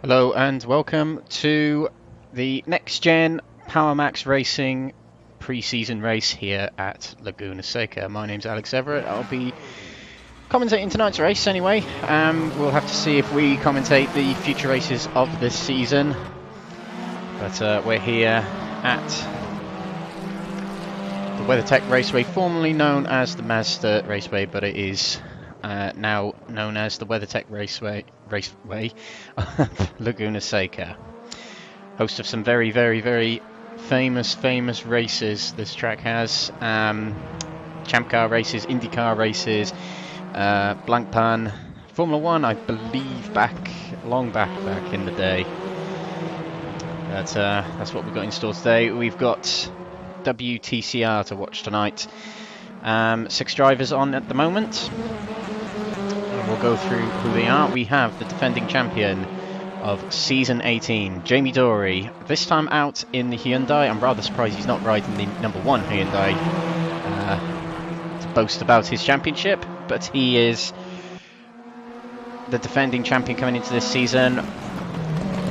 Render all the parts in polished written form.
Hello and welcome to the Nxtgen Power Max Racing pre-season race here at Laguna Seca. My name's Alex Everett. I'll be commentating tonight's race anyway. We'll have to see if we commentate the future races of this season. But we're here at the WeatherTech Raceway, formerly known as the Mazda Raceway, but it is now known as the WeatherTech Raceway Laguna Seca. Host of some very famous races this track has. Champ car races, IndyCar races, Blancpain, Formula 1 I believe long back in the day. But that's what we've got in store today. We've got WTCR to watch tonight. 6 drivers on at the moment. And we'll go through who they are. We have the defending champion of Season 18, Jamie Dorey, this time out in the Hyundai. I'm rather surprised he's not riding the number 1 Hyundai to boast about his championship, but he is the defending champion coming into this season.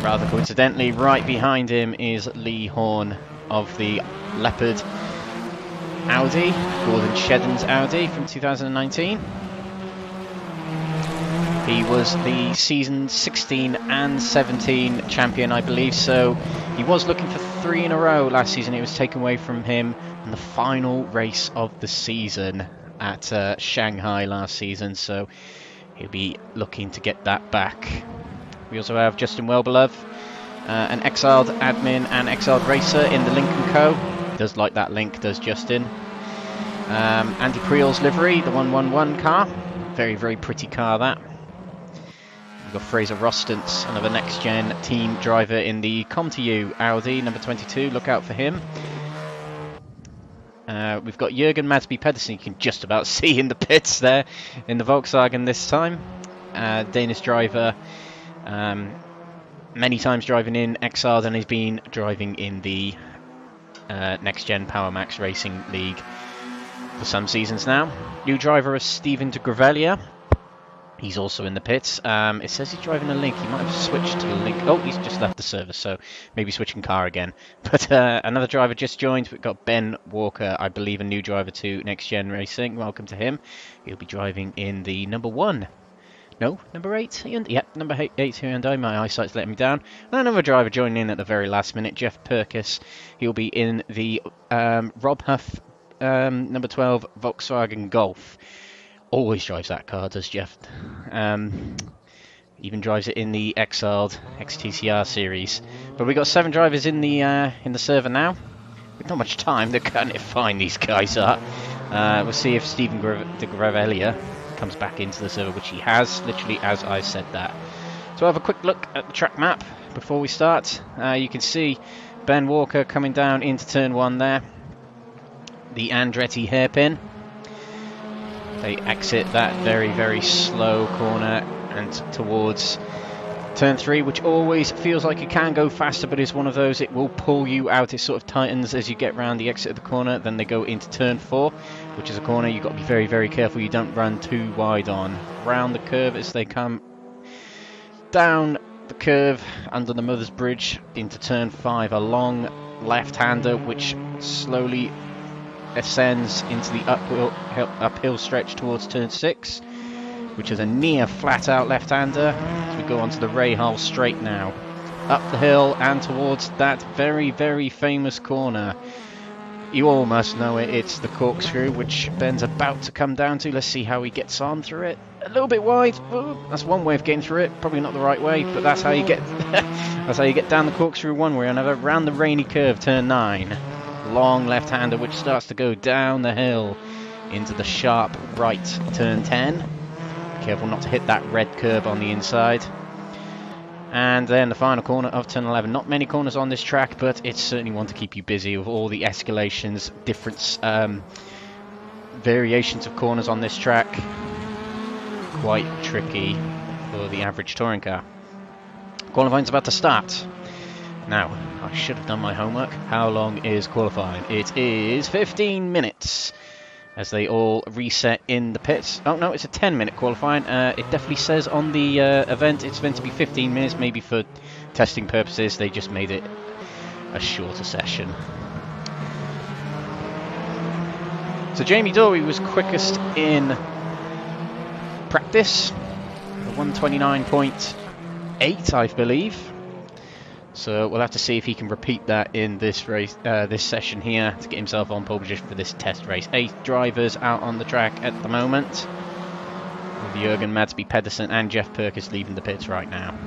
Rather coincidentally, right behind him is Lee Horne of the Leopard Audi, Gordon Shedden's Audi from 2019. He was the season 16 and 17 champion, I believe, so he was looking for 3 in a row last season. It was taken away from him in the final race of the season at Shanghai last season, so he'll be looking to get that back. We also have Justin Wellbeloved, an exiled admin and exiled racer in the Lincoln Co. Does like that link, does Justin. Andy Priel's livery, the 111 car. Very pretty car, that. We've got Fraser Rostance, another Nxtgen team driver in the ComTU Audi, number 22. Look out for him. We've got Jürgen Madsby Pedersen, you can just about see in the pits there, in the Volkswagen this time. Danish driver, many times driving in Exiled, and he's been driving in the Nxtgen Power Max Racing League for some seasons now. New driver is Stephen de Gravelia. He's also in the pits. It says he's driving a Link. He might have switched to the Link. Oh, he's just left the service, so maybe switching car again. But another driver just joined. We've got Ben Walker, I believe, a new driver to Nxtgen Racing. Welcome to him. He'll be driving in the number 1. No, number 8? Yep, number 8 Hyundai. My eyesight's letting me down. And another driver joining in at the very last minute, Jeff Perkis. He'll be in the Rob Huff number 12 Volkswagen Golf. Always drives that car, does Jeff. Even drives it in the Exiled XTCR series. But we've got 7 drivers in the server now. With not much time, they're cutting it fine, these guys are. We'll see if Stephen de Gravelia comes back into the server, which he has, literally as I said that. So I'll have a quick look at the track map before we start. You can see Ben Walker coming down into turn 1 there. The Andretti hairpin. They exit that very slow corner and towards turn 3, which always feels like it can go faster, but is one of those, it will pull you out. It sort of tightens as you get round the exit of the corner. Then they go into turn 4, which is a corner you've got to be very careful you don't run too wide on. Round the curve as they come down the curve under the Mother's Bridge into turn 5, a long left-hander which slowly ascends into the uphill stretch towards turn 6, which is a near flat-out left-hander. As we go onto the Rahal straight now, up the hill and towards that very famous corner. You all must know it. It's the corkscrew, which Ben's about to come down to. Let's see how he gets on through it. A little bit wide. Ooh, that's one way of getting through it. Probably not the right way, but that's how you get. That's how you get down the corkscrew one way or another. Round the rainy curve, turn 9. Long left-hander which starts to go down the hill into the sharp right turn 10. Careful not to hit that red curb on the inside. And then the final corner of turn 11. Not many corners on this track, but it's certainly one to keep you busy with all the escalations, different variations of corners on this track. Quite tricky for the average touring car. Qualifying's about to start. Now, I should have done my homework. How long is qualifying? It is 15 minutes. as they all reset in the pits. Oh no, it's a 10-minute qualifying. It definitely says on the event it's meant to be 15 minutes, maybe for testing purposes. They just made it a shorter session. So Jamie Dorey was quickest in practice, 129.8, I believe. So we'll have to see if he can repeat that in this race, this session here, to get himself on pole position for this test race. 8 drivers out on the track at the moment, with Jürgen Madsby Pedersen and Jeff Perkins leaving the pits right now.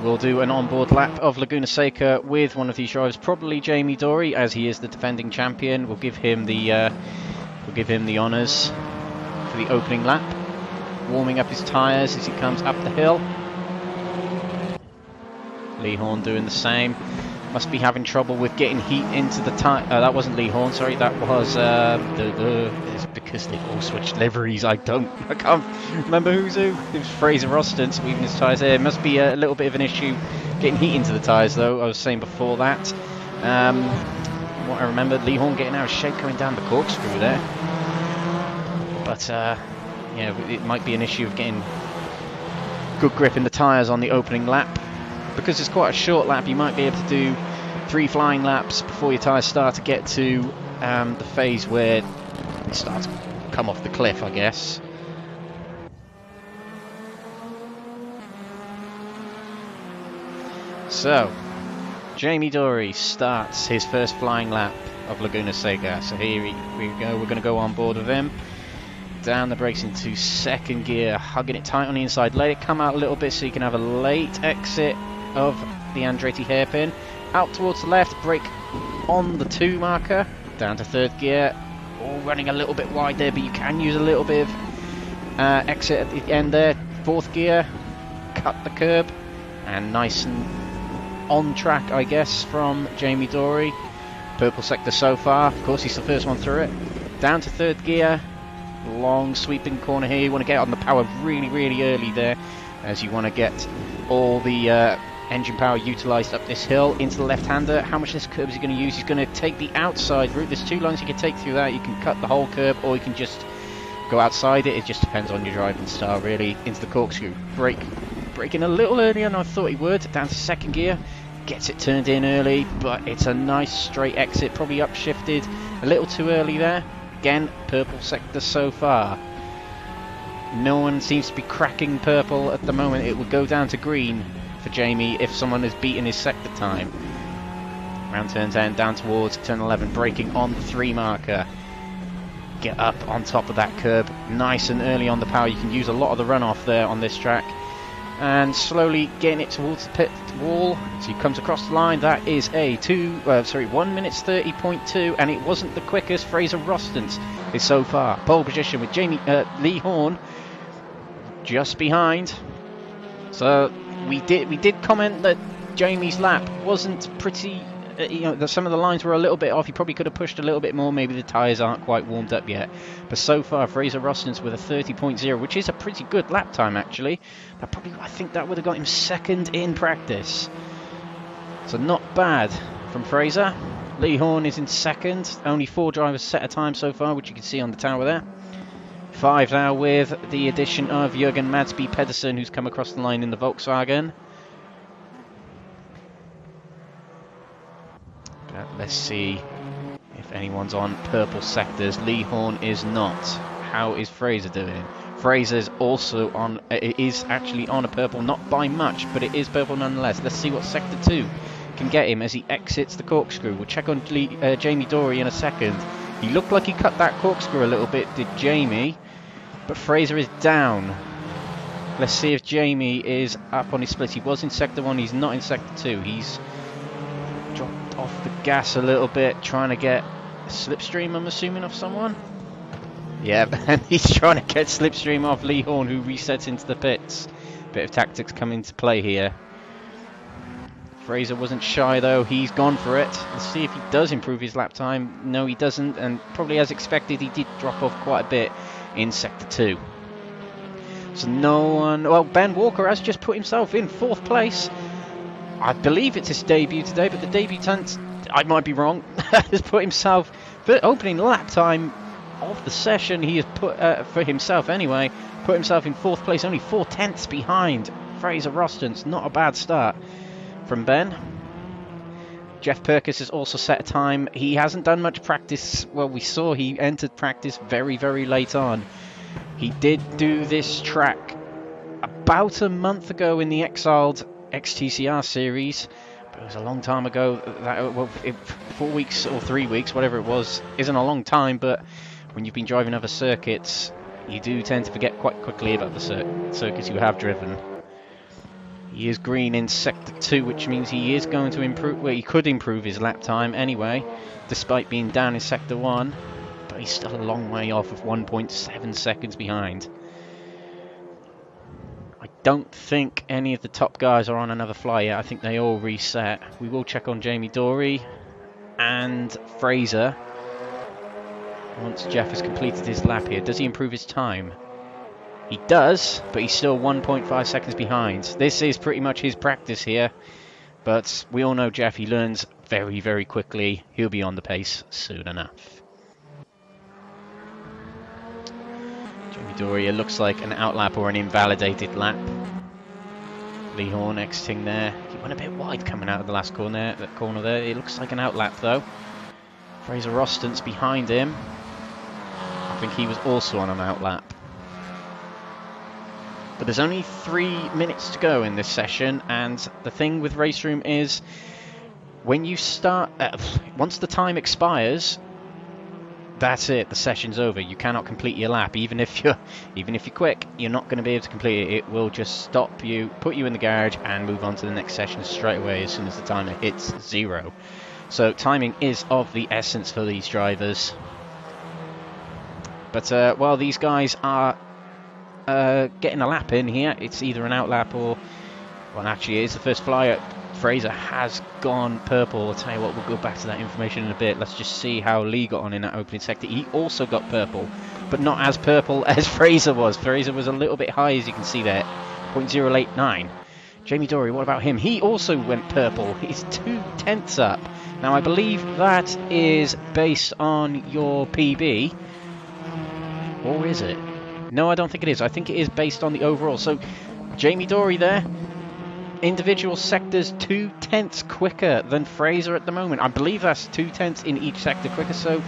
We'll do an onboard lap of Laguna Seca with one of these drivers, probably Jamie Dorey, as he is the defending champion. We'll give him the honours for the opening lap, warming up his tyres as he comes up the hill. Lee Horne doing the same. Must be having trouble with getting heat into the tyre. That wasn't Lee Horne, sorry. That was it's because they've all switched liveries. I can't remember who's who. It was Fraser Roston weaving his tyres there. It must be a little bit of an issue getting heat into the tyres, though. I was saying before that. What I remember, Lee Horne getting out of shape coming down the corkscrew there. But yeah, it might be an issue of getting good grip in the tyres on the opening lap. Because it's quite a short lap, you might be able to do 3 flying laps before your tyres start to get to the phase where it starts to come off the cliff, I guess. So, Jamie Dorey starts his first flying lap of Laguna Seca. So here we go, we're going to go on board with him. Down the brakes into second gear, hugging it tight on the inside. Let it come out a little bit so you can have a late exit of the Andretti hairpin. Out towards the left, brake on the 2 marker. Down to third gear. All running a little bit wide there, but you can use a little bit of exit at the end there. Fourth gear, cut the curb, and nice and on track, I guess, from Jamie Dorey. Purple sector so far. Of course, he's the first one through it. Down to third gear. Long sweeping corner here. You want to get on the power really, really early there, as you want to get all the engine power utilised up this hill into the left-hander. How much of this curb is he going to use? He's going to take the outside route. There's 2 lines you can take through that. You can cut the whole curb, or you can just go outside it. It just depends on your driving style, really. Into the corkscrew. Braking a little earlier than I thought he would. Down to second gear. Gets it turned in early, but it's a nice straight exit. Probably upshifted a little too early there. Again, purple sector so far. No one seems to be cracking purple at the moment. It would go down to green for Jamie if someone has beaten his sector time. Round turn 10, down towards turn 11, braking on the 3 marker. Get up on top of that curb, nice and early on the power. You can use a lot of the runoff there on this track. And slowly getting it towards the pit wall. So he comes across the line. That is a 1 minute 30.2, and it wasn't the quickest. Fraser Roston is so far pole position with Lee Horne just behind. So we did comment that Jamie's lap wasn't pretty. Some of the lines were a little bit off. He probably could have pushed a little bit more. Maybe the tyres aren't quite warmed up yet. But so far, Fraser Roston with a 30.0, which is a pretty good lap time, actually. I think that would have got him second in practice. So not bad from Fraser. Lee Horne is in second. Only 4 drivers set a time so far, which you can see on the tower there. 5 now with the addition of Jürgen Madsby Pedersen, who's come across the line in the Volkswagen. Let's see if anyone's on purple sectors. Lee Horne is not. How is Fraser doing? Fraser's also on. It is actually on a purple, not by much, but it is purple nonetheless. Let's see what sector 2 can get him as he exits the corkscrew. We'll check on Jamie Dorey in a second. He looked like he cut that corkscrew a little bit, did Jamie? But Fraser is down. Let's see if Jamie is up on his split. He was in sector 1. He's not in sector 2. He's dropped off the gas a little bit, trying to get a slipstream, I'm assuming, off someone. Yeah, and he's trying to get slipstream off Lee Horne, who resets into the pits. Bit of tactics come into play here. Fraser wasn't shy though, he's gone for it. Let's see if he does improve his lap time. No, he doesn't, and probably as expected, he did drop off quite a bit in sector 2. So no one. Well, Ben Walker has just put himself in 4th place. I believe it's his debut today, but the debutant I might be wrong, has put himself, for opening lap time of the session, he has put, for himself anyway, put himself in 4th place, only 4 tenths behind Fraser Rostons. Not a bad start from Ben. Jeff Perkis has also set a time. He hasn't done much practice. Well, we saw he entered practice very, very late on. He did do this track about a month ago in the Exiled XTCR series. But it was a long time ago. Well, 4 weeks or 3 weeks, whatever it was, isn't a long time. But when you've been driving other circuits, you do tend to forget quite quickly about the circuits you have driven. He is green in Sector 2, which means he is going to improve. Well, he could improve his lap time anyway, despite being down in Sector 1. But he's still a long way off, of 1.7 seconds behind. I don't think any of the top guys are on another fly yet. I think they all reset. We will check on Jamie Dorey and Fraser once Jeff has completed his lap here. Does he improve his time? He does, but he's still 1.5 seconds behind. This is pretty much his practice here, but we all know Jeff, he learns very, very quickly. He'll be on the pace soon enough. Jamie Dorey, it looks like an outlap or an invalidated lap. Lee Horne exiting there. He went a bit wide coming out of the last corner. That corner there. It looks like an outlap though. Fraser Rostons behind him. I think he was also on an outlap. But there's only 3 minutes to go in this session, and the thing with Raceroom is when you start, once the time expires, that's it. The session's over. You cannot complete your lap, even if you're quick. You're not going to be able to complete it. It will just stop you, put you in the garage, and move on to the next session straight away as soon as the timer hits 0. So timing is of the essence for these drivers. But while these guys are getting a lap in here, it's either an outlap or, well, actually it is the first flyer. Fraser has gone purple. I'll tell you what, we'll go back to that information in a bit. Let's just see how Lee got on in that opening sector. He also got purple, but not as purple as Fraser was. Fraser was a little bit high, as you can see there, 0.089. Jamie Dorey, what about him? He also went purple. He's 2 tenths up. Now I believe that is based on your PB, or is it? No, I don't think it is. I think it is based on the overall. So, Jamie Dorey there, individual sectors 2 tenths quicker than Fraser at the moment. I believe that's 2 tenths in each sector quicker, so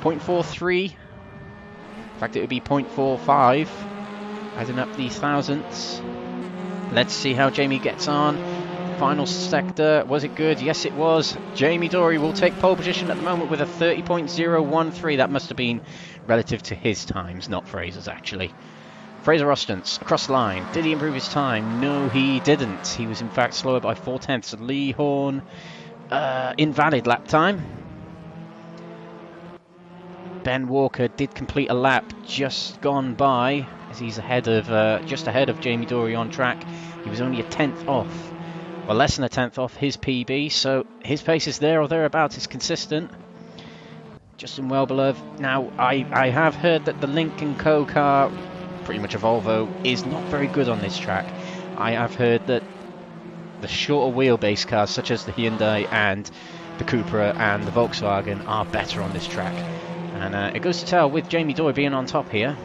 0.43. In fact, it would be 0.45, adding up these thousandths. Let's see how Jamie gets on. Final sector, was it good? Yes, it was. Jamie Dorey will take pole position at the moment with a 30.013. That must have been relative to his times, not Fraser's actually. Fraser Rostons across the line. Did he improve his time? No, he didn't. He was in fact slower by 4 tenths. Lee Horne, invalid lap time. Ben Walker did complete a lap just gone by, as he's ahead of just ahead of Jamie Dorey on track. He was only a tenth off. Well, less than a tenth off his PB, so his pace is there or thereabouts. It's consistent. Justin Wellbeloved. Now, I have heard that the Link & Co car, pretty much a Volvo, is not very good on this track. I have heard that the shorter wheelbase cars, such as the Hyundai and the Cupra and the Volkswagen, are better on this track. And it goes to tell with Jamie Dorey being on top here.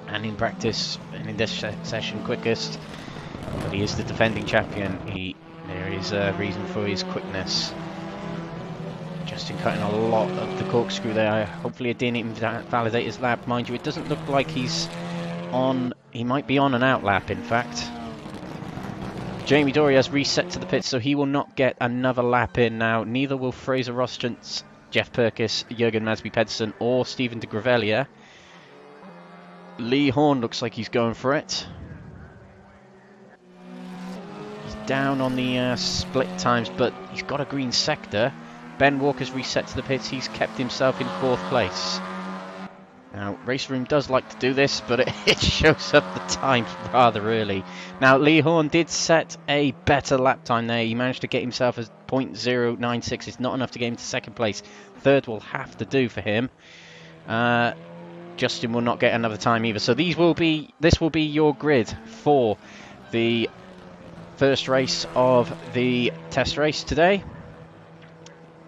And in practice, and in this session, quickest. But he is the defending champion. There is a reason for his quickness. Justin cutting a lot of the corkscrew there. Hopefully it didn't even validate his lap. Mind you, it doesn't look like he's on. He might be on an out lap, in fact. Jamie Dorey has reset to the pits, so he will not get another lap in now. Neither will Fraser Rostons, Jeff Perkis, Jurgen Masby-Pedersen, or Stephen de Gravelia. Lee Horne looks like he's going for it. Down on the split times, but he's got a green sector. Ben Walker's reset to the pits. He's kept himself in 4th place. Now, Raceroom does like to do this, but it shows up the times rather early. Now, Lee Horne did set a better lap time there. He managed to get himself as 0.096. It's not enough to get him to 2nd place. 3rd will have to do for him. Justin will not get another time either. So this will be your grid for the first race of the test race today.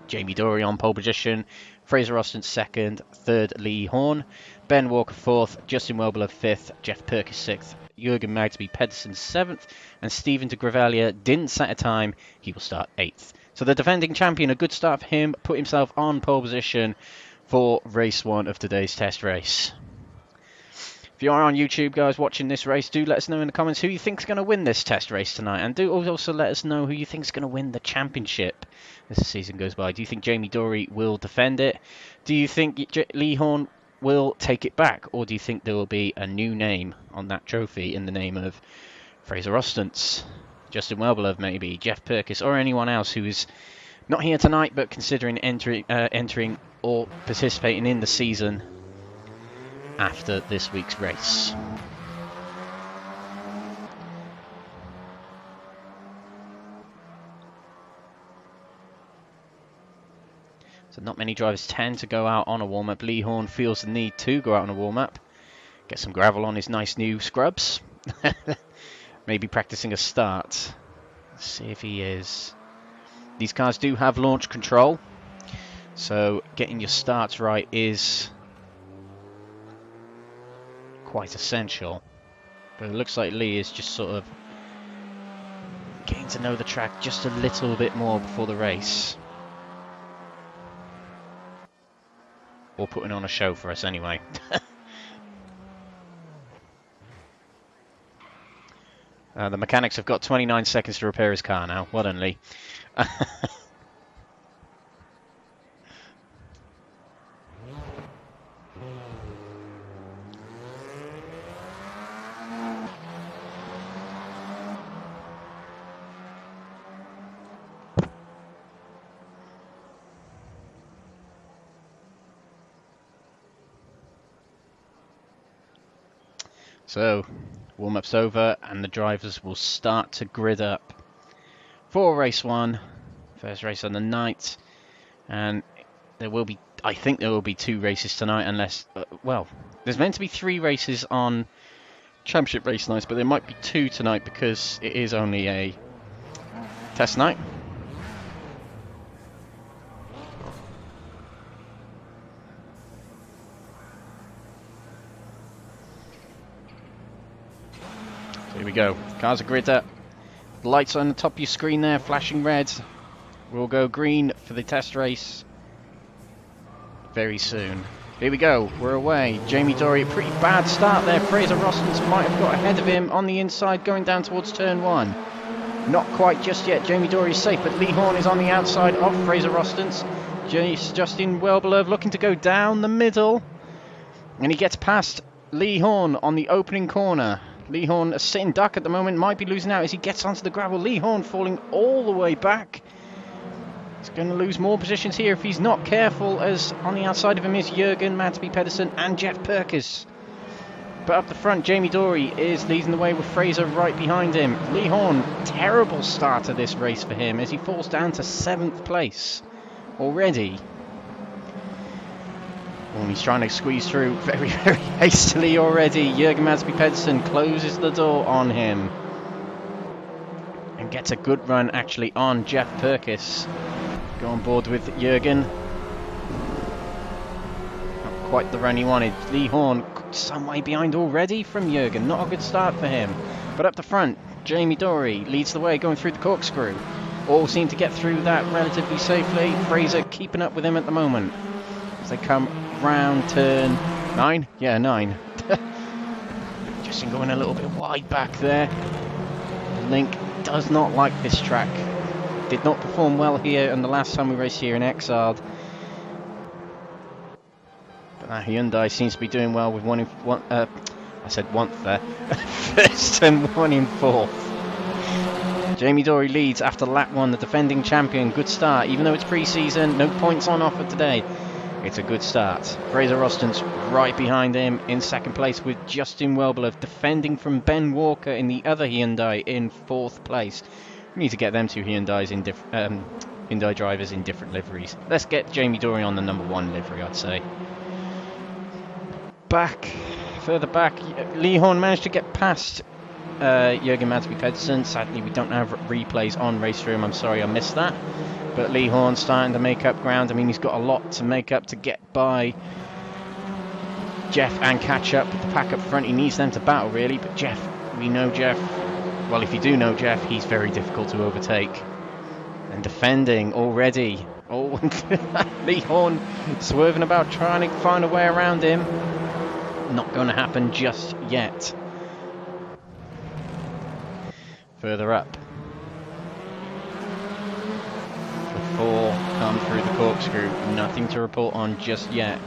Jamie Dorey on pole position, Fraser Austin second, third Lee Horne, Ben Walker fourth, Justin Welbler fifth, Jeff Perkins sixth, Jurgen Magsby Pedersen seventh, and Stephen de Gravalia didn't set a time. He will start eighth. So the defending champion, a good start for him, put himself on pole position for race one of today's test race. If you are on YouTube, guys, watching this race, do let us know in the comments who you think is going to win this test race tonight. And do also let us know who you think is going to win the championship as the season goes by. Do you think Jamie Dorey will defend it? Do you think Lee Horne will take it back? Or do you think there will be a new name on that trophy in the name of Fraser Ostens, Justin Welbler maybe, Jeff Perkins, or anyone else who is not here tonight but considering entering or participating in the season after this week's race? So not many drivers tend to go out on a warm-up. Lee Horne feels the need to go out on a warm-up, get some gravel on his nice new scrubs. Maybe practicing a start. Let's see if he is. These cars do have launch control, so getting your starts right is quite essential. But it looks like Lee is just sort of getting to know the track just a little bit more before the race. Or putting on a show for us anyway. The mechanics have got 29 seconds to repair his car now. Well done, Lee. So, warm-up's over and the drivers will start to grid up for race one, first race on the night. And there will be, I think there will be 2 races tonight, unless, well, there's meant to be 3 races on championship race nights, but there might be 2 tonight because it is only a test night. Here we go. Cars are grid up. The lights on the top of your screen there, flashing red. We'll go green for the test race very soon. Here we go. We're away. Jamie Dorey, a pretty bad start there. Fraser Rostens might have got ahead of him on the inside going down towards turn 1. Not quite just yet. Jamie Dorey is safe, but Lee Horne is on the outside of Fraser Rostens. Justin Welbler looking to go down the middle. And he gets past Lee Horne on the opening corner. Lee Horne, a sitting duck at the moment, might be losing out as he gets onto the gravel. Lee Horne falling all the way back. He's going to lose more positions here if he's not careful, as on the outside of him is Jurgen Magsby Pedersen and Jeff Perkins. But up the front, Jamie Dorey is leading the way with Fraser right behind him. Lee Horne, terrible start to this race for him as he falls down to 7th place already. And he's trying to squeeze through very, very hastily already. Jurgen Magsby Pedersen closes the door on him. And gets a good run actually on Jeff Perkins. Go on board with Jurgen. Not quite the run he wanted. Lee Horne some way behind already from Jurgen. Not a good start for him. But up the front, Jamie Dorey leads the way going through the corkscrew. All seem to get through that relatively safely. Fraser keeping up with him at the moment. As they come round turn 9? Yeah, 9. Justin going a little bit wide back there. Link does not like this track. Did not perform well here and the last time we raced here in Exiled. But that Hyundai seems to be doing well with I said one there. First and 1 in 4th. Jamie Dorey leads after lap 1, the defending champion. Good start, even though it's pre-season, no points on offer today. It's a good start. Fraser Rostens right behind him in 2nd place with Justin Welbler defending from Ben Walker in the other Hyundai in 4th place. We need to get them 2 Hyundais in Hyundai drivers in different liveries. Let's get Jamie Dorey on the number 1 livery, I'd say. Further back, Lee Horne managed to get past Jürgen Madsby Pedersen. Sadly, we don't have replays on Raceroom. I'm sorry I missed that. But Lee Horne starting to make up ground. I mean, he's got a lot to make up to get by Jeff and catch up with the pack up front. He needs them to battle, really. But Jeff, we know Jeff. Well, if you do know Jeff, he's very difficult to overtake. And defending already. Oh, Lee Horne swerving about, trying to find a way around him. Not going to happen just yet. Further up. The 4 come through the corkscrew. Nothing to report on just yet.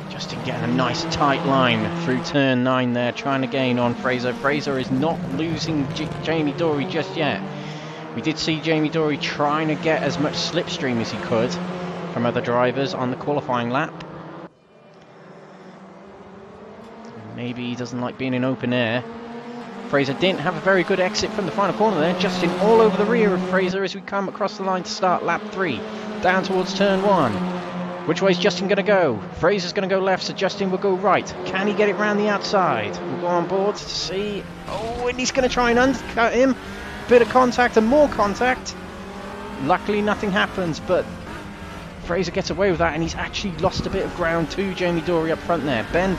Justin getting a nice tight line through turn 9 there, trying to gain on Fraser. Fraser is not losing Jamie Dorey just yet. We did see Jamie Dorey trying to get as much slipstream as he could from other drivers on the qualifying lap. Maybe he doesn't like being in open air. Fraser didn't have a very good exit from the final corner there. Justin all over the rear of Fraser as we come across the line to start lap 3. Down towards turn 1. Which way is Justin going to go? Fraser's going to go left, so Justin will go right. Can he get it round the outside? We'll go on board to see. Oh, and he's going to try and undercut him. Bit of contact and more contact. Luckily nothing happens, but Fraser gets away with that, and he's actually lost a bit of ground to Jamie Dorey up front there. Ben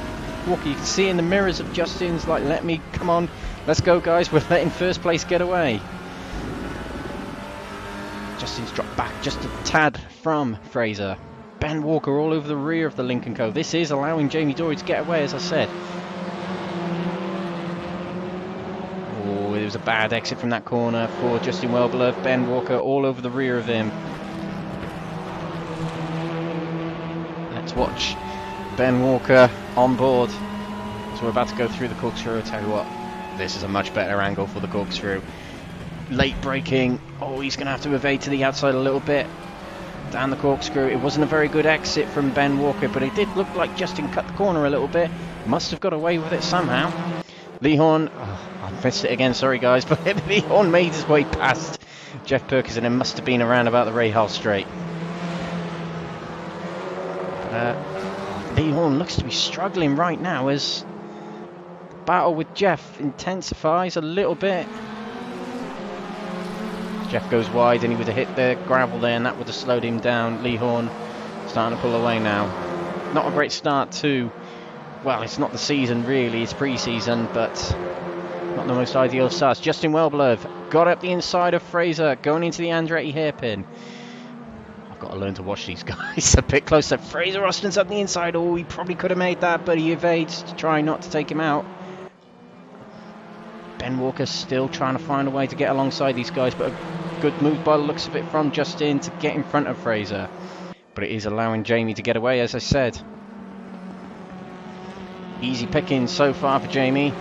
Walker, you can see in the mirrors of Justin's like, let me, come on, let's go guys, we're letting first place get away. Justin's dropped back just a tad from Fraser. Ben Walker all over the rear of the Lincoln Co. This is allowing Jamie Dorey to get away, as I said. Oh, it was a bad exit from that corner for Justin Wellbeloved. Ben Walker all over the rear of him. Let's watch Ben Walker on board. So we're about to go through the corkscrew. I'll tell you what, this is a much better angle for the corkscrew. Late braking. Oh, he's going to have to evade to the outside a little bit. Down the corkscrew. It wasn't a very good exit from Ben Walker, but it did look like Justin cut the corner a little bit. Must have got away with it somehow. Lee Horne, oh, I missed it again, sorry guys, but Lee Horne made his way past Jeff Perkins, and it must have been around about the Rahal Straight. Lee Horne looks to be struggling right now as the battle with Jeff intensifies a little bit. Jeff goes wide and he would have hit the gravel there, and that would have slowed him down. Lee Horne starting to pull away now. Not a great start to, well, it's not the season really, it's pre-season, but not the most ideal starts. Justin Wellbeloved got up the inside of Fraser, going into the Andretti hairpin. I've got to learn to watch these guys a bit closer. Fraser Austin's up the inside. Oh, he probably could have made that, but he evades to try not to take him out. Ben Walker still trying to find a way to get alongside these guys, but a good move by the looks of it from Justin to get in front of Fraser. But it is allowing Jamie to get away, as I said. Easy pickings so far for Jamie.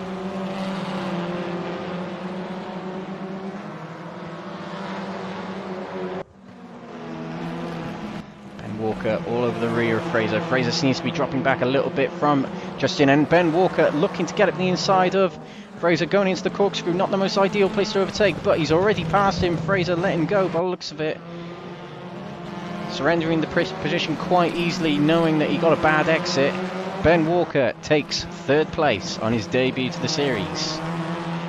Ben Walker all over the rear of Fraser. Fraser seems to be dropping back a little bit from Justin, and Ben Walker looking to get up the inside of Fraser, going into the corkscrew. Not the most ideal place to overtake, but he's already passed him. Fraser letting go by the looks of it. Surrendering the position quite easily, knowing that he got a bad exit. Ben Walker takes 3rd place on his debut to the series.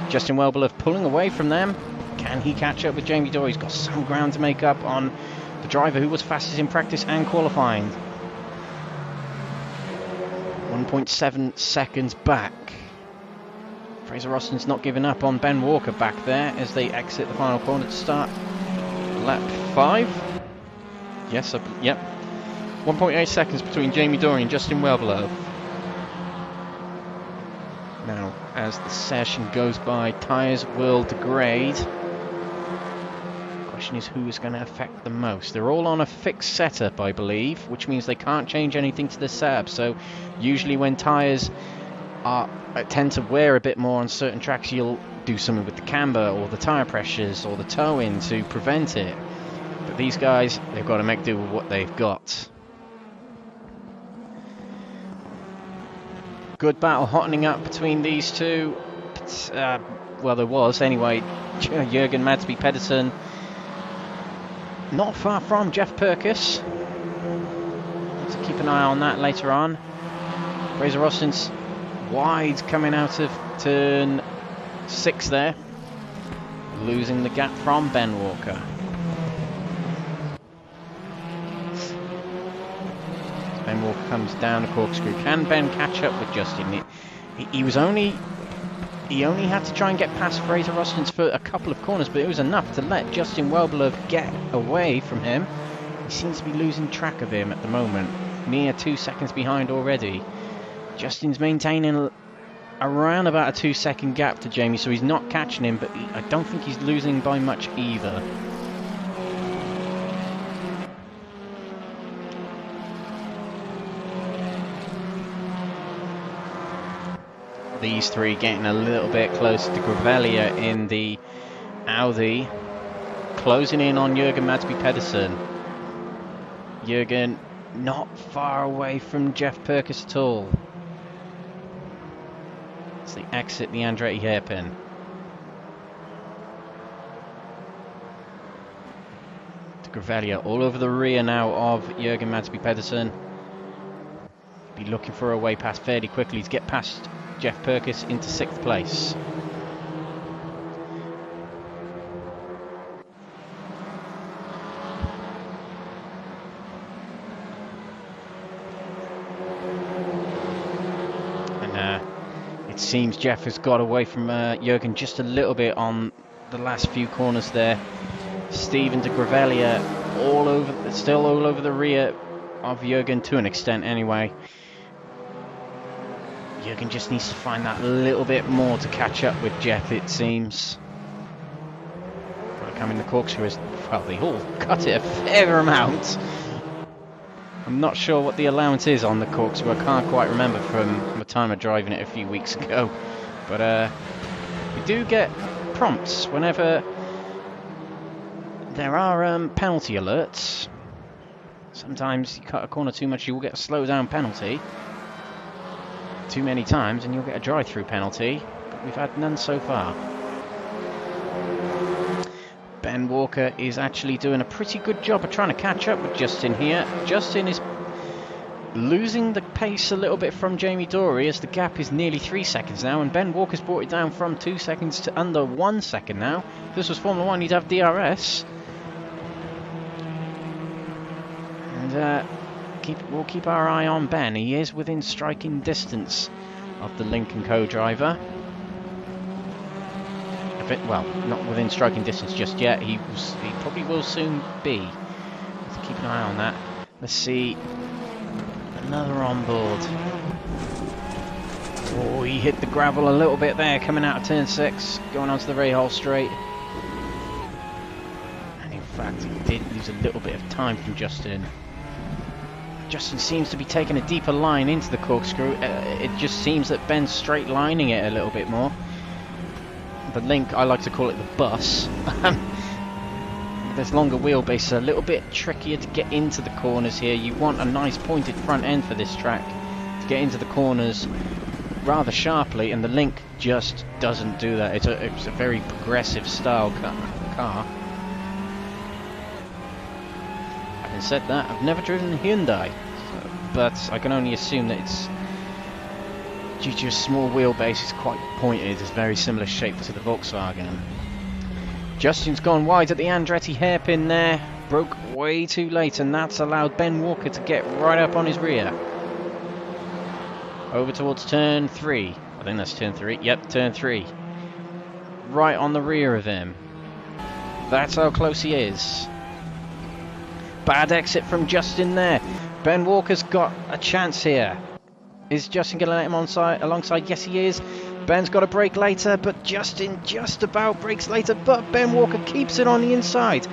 Justin Wellbeloved pulling away from them. Can he catch up with Jamie Dorey? He's got some ground to make up on the driver who was fastest in practice and qualifying. 1.7 seconds back. Fraser Austin's not giving up on Ben Walker back there as they exit the final corner to start lap 5. Yes, yep. 1.8 seconds between Jamie Dorey and Justin Wellbeloved. Now, as the session goes by, tyres will degrade. The question is who is going to affect the most. They're all on a fixed setup, I believe, which means they can't change anything to the setup. So usually when tyres tend to wear a bit more on certain tracks, you'll do something with the camber or the tyre pressures or the toe-in to prevent it. But these guys, they've got to make do with what they've got. Good battle hottening up between these two. But, well, there was anyway. Jürgen Madsby Pedersen not far from Jeff Perkins. So keep an eye on that later on. Fraser Austin's wide coming out of turn 6 there. Losing the gap from Ben Walker. Ben Walker comes down the corkscrew. Can Ben catch up with Justin? He only had to try and get past Fraser Rustin's for a couple of corners, but it was enough to let Justin Welbler get away from him. He seems to be losing track of him at the moment. Near 2 seconds behind already. Justin's maintaining around about a 2-second gap to Jamie, so he's not catching him, but I don't think he's losing by much either. These three getting a little bit closer to Gravelia in the Audi, closing in on Jürgen Madsby Pedersen. Jürgen not far away from Jeff Perkis at all. As they exit the Andretti hairpin. To Gravelia, all over the rear now of Jürgen Madsby Pedersen. Be looking for a way past fairly quickly to get past Jeff Perkis into 6th place. And it seems Jeff has got away from Jürgen just a little bit on the last few corners there. Stephen de Gravelia still all over the rear of Jürgen to an extent anyway. Jürgen just needs to find that little bit more to catch up with Jeff, it seems. Coming the corkscrew is, well, they all cut it a fair amount. I'm not sure what the allowance is on the corkscrew. I can't quite remember from the time of driving it a few weeks ago. But you do get prompts whenever there are penalty alerts. Sometimes you cut a corner too much, you will get a slow down penalty. Too many times and you'll get a drive-through penalty, but we've had none so far. Ben Walker is actually doing a pretty good job of trying to catch up with Justin here. Justin is losing the pace a little bit from Jamie Dorey as the gap is nearly 3 seconds now, and Ben Walker's brought it down from 2 seconds to under 1 second now. If this was Formula 1, you'd have DRS. And we'll keep our eye on Ben. He is within striking distance of the Lincoln co-driver. A bit, well, not within striking distance just yet. He probably will soon be. Have to keep an eye on that. Let's see. Another on board. Oh, he hit the gravel a little bit there, coming out of turn 6, going onto the Rahal straight. And in fact, he did lose a little bit of time from Justin. Justin seems to be taking a deeper line into the corkscrew. It just seems that Ben's straight lining it a little bit more. The Link, I like to call it the bus. There's longer wheelbase, a little bit trickier to get into the corners here. You want a nice pointed front end for this track to get into the corners rather sharply, and the Link just doesn't do that. It's a very progressive style car. Having said that, I've never driven a Hyundai, but I can only assume that it's due to a small wheelbase. It's quite pointed. It's very similar shape to the Volkswagen. Justin's gone wide at the Andretti hairpin there. Broke way too late, and that's allowed Ben Walker to get right up on his rear. Over towards turn 3. I think that's turn 3. Yep, turn 3. Right on the rear of him. That's how close he is. Bad exit from Justin there. Ben Walker's got a chance here. Is Justin going to let him alongside? Yes, he is. Ben's got a break later, but Justin just about breaks later, but Ben Walker keeps it on the inside.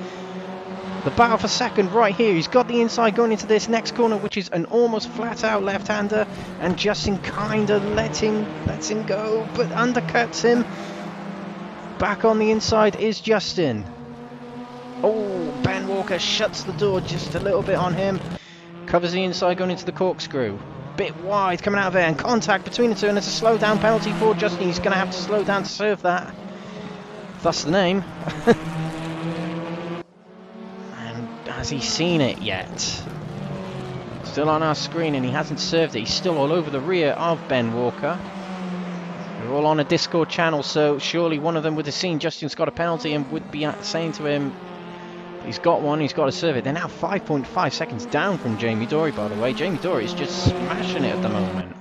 The battle for second right here. He's got the inside going into this next corner, which is an almost flat-out left-hander, and Justin kind of lets him go, but undercuts him. Back on the inside is Justin. Oh, Ben Walker shuts the door just a little bit on him. Covers the inside going into the corkscrew. Bit wide coming out of there, and contact between the two, and it's a slow down penalty for Justin. He's going to have to slow down to serve that. Thus the name. And has he seen it yet? Still on our screen, and he hasn't served it. He's still all over the rear of Ben Walker, who They're all on a Discord channel, so surely one of them would have seen Justin's got a penalty and would be saying to him, he's got one, he's got to serve it. They're now 5.5 seconds down from Jamie Dorey, by the way. Jamie Dorey is just smashing it at the moment.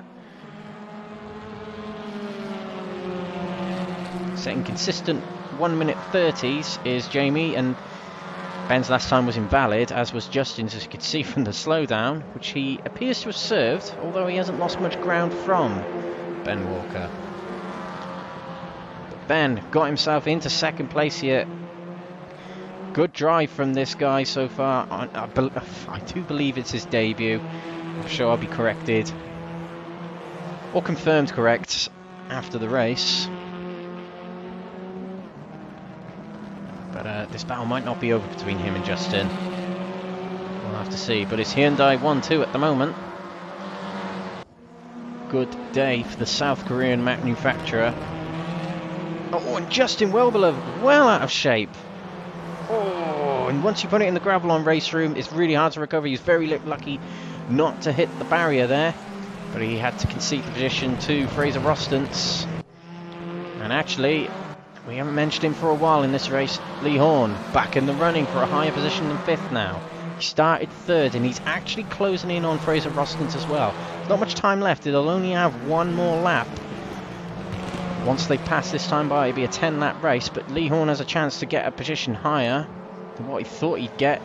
Setting consistent 1 minute 30s is Jamie, and Ben's last time was invalid, as was Justin's, as you could see from the slowdown, which he appears to have served, although he hasn't lost much ground from Ben Walker. But Ben got himself into second place here. Good drive from this guy so far. I do believe it's his debut. I'm sure I'll be corrected, or confirmed correct, after the race. But this battle might not be over between him and Justin. We'll have to see. But it's Hyundai 1-2 at the moment. Good day for the South Korean manufacturer. Oh, and Justin well out of shape. Oh, and once you put it in the gravel on Raceroom, it's really hard to recover. He's very lucky not to hit the barrier there. But he had to concede the position to Fraser Rostance. And actually, we haven't mentioned him for a while in this race. Lee Horne back in the running for a higher position than 5th now. He started 3rd and he's actually closing in on Fraser Rostance as well. Not much time left. It'll only have one more lap. Once they pass this time by, it'll be a 10-lap race, but Lee Horne has a chance to get a position higher than what he thought he'd get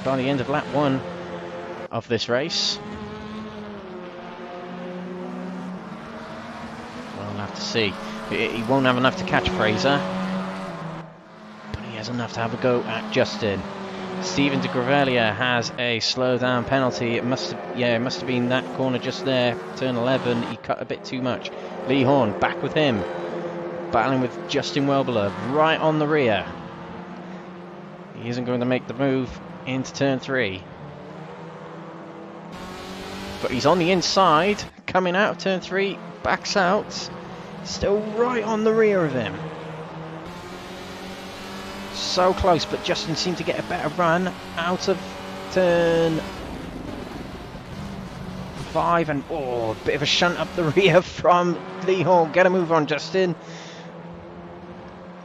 by the end of lap 1 of this race. We'll have to see. He won't have enough to catch Fraser, but he has enough to have a go at Justin. Stephen de Gravelia has a slow down penalty. It must have been that corner just there, turn 11. He cut a bit too much. Lee Horne back with him, battling with Justin Welbeloved right on the rear. He isn't going to make the move into turn 3, but he's on the inside, coming out of turn 3, backs out. Still right on the rear of him. So close, but Justin seemed to get a better run out of turn 5. And a bit of a shunt up the rear from Lee Horne. Get a move on, Justin.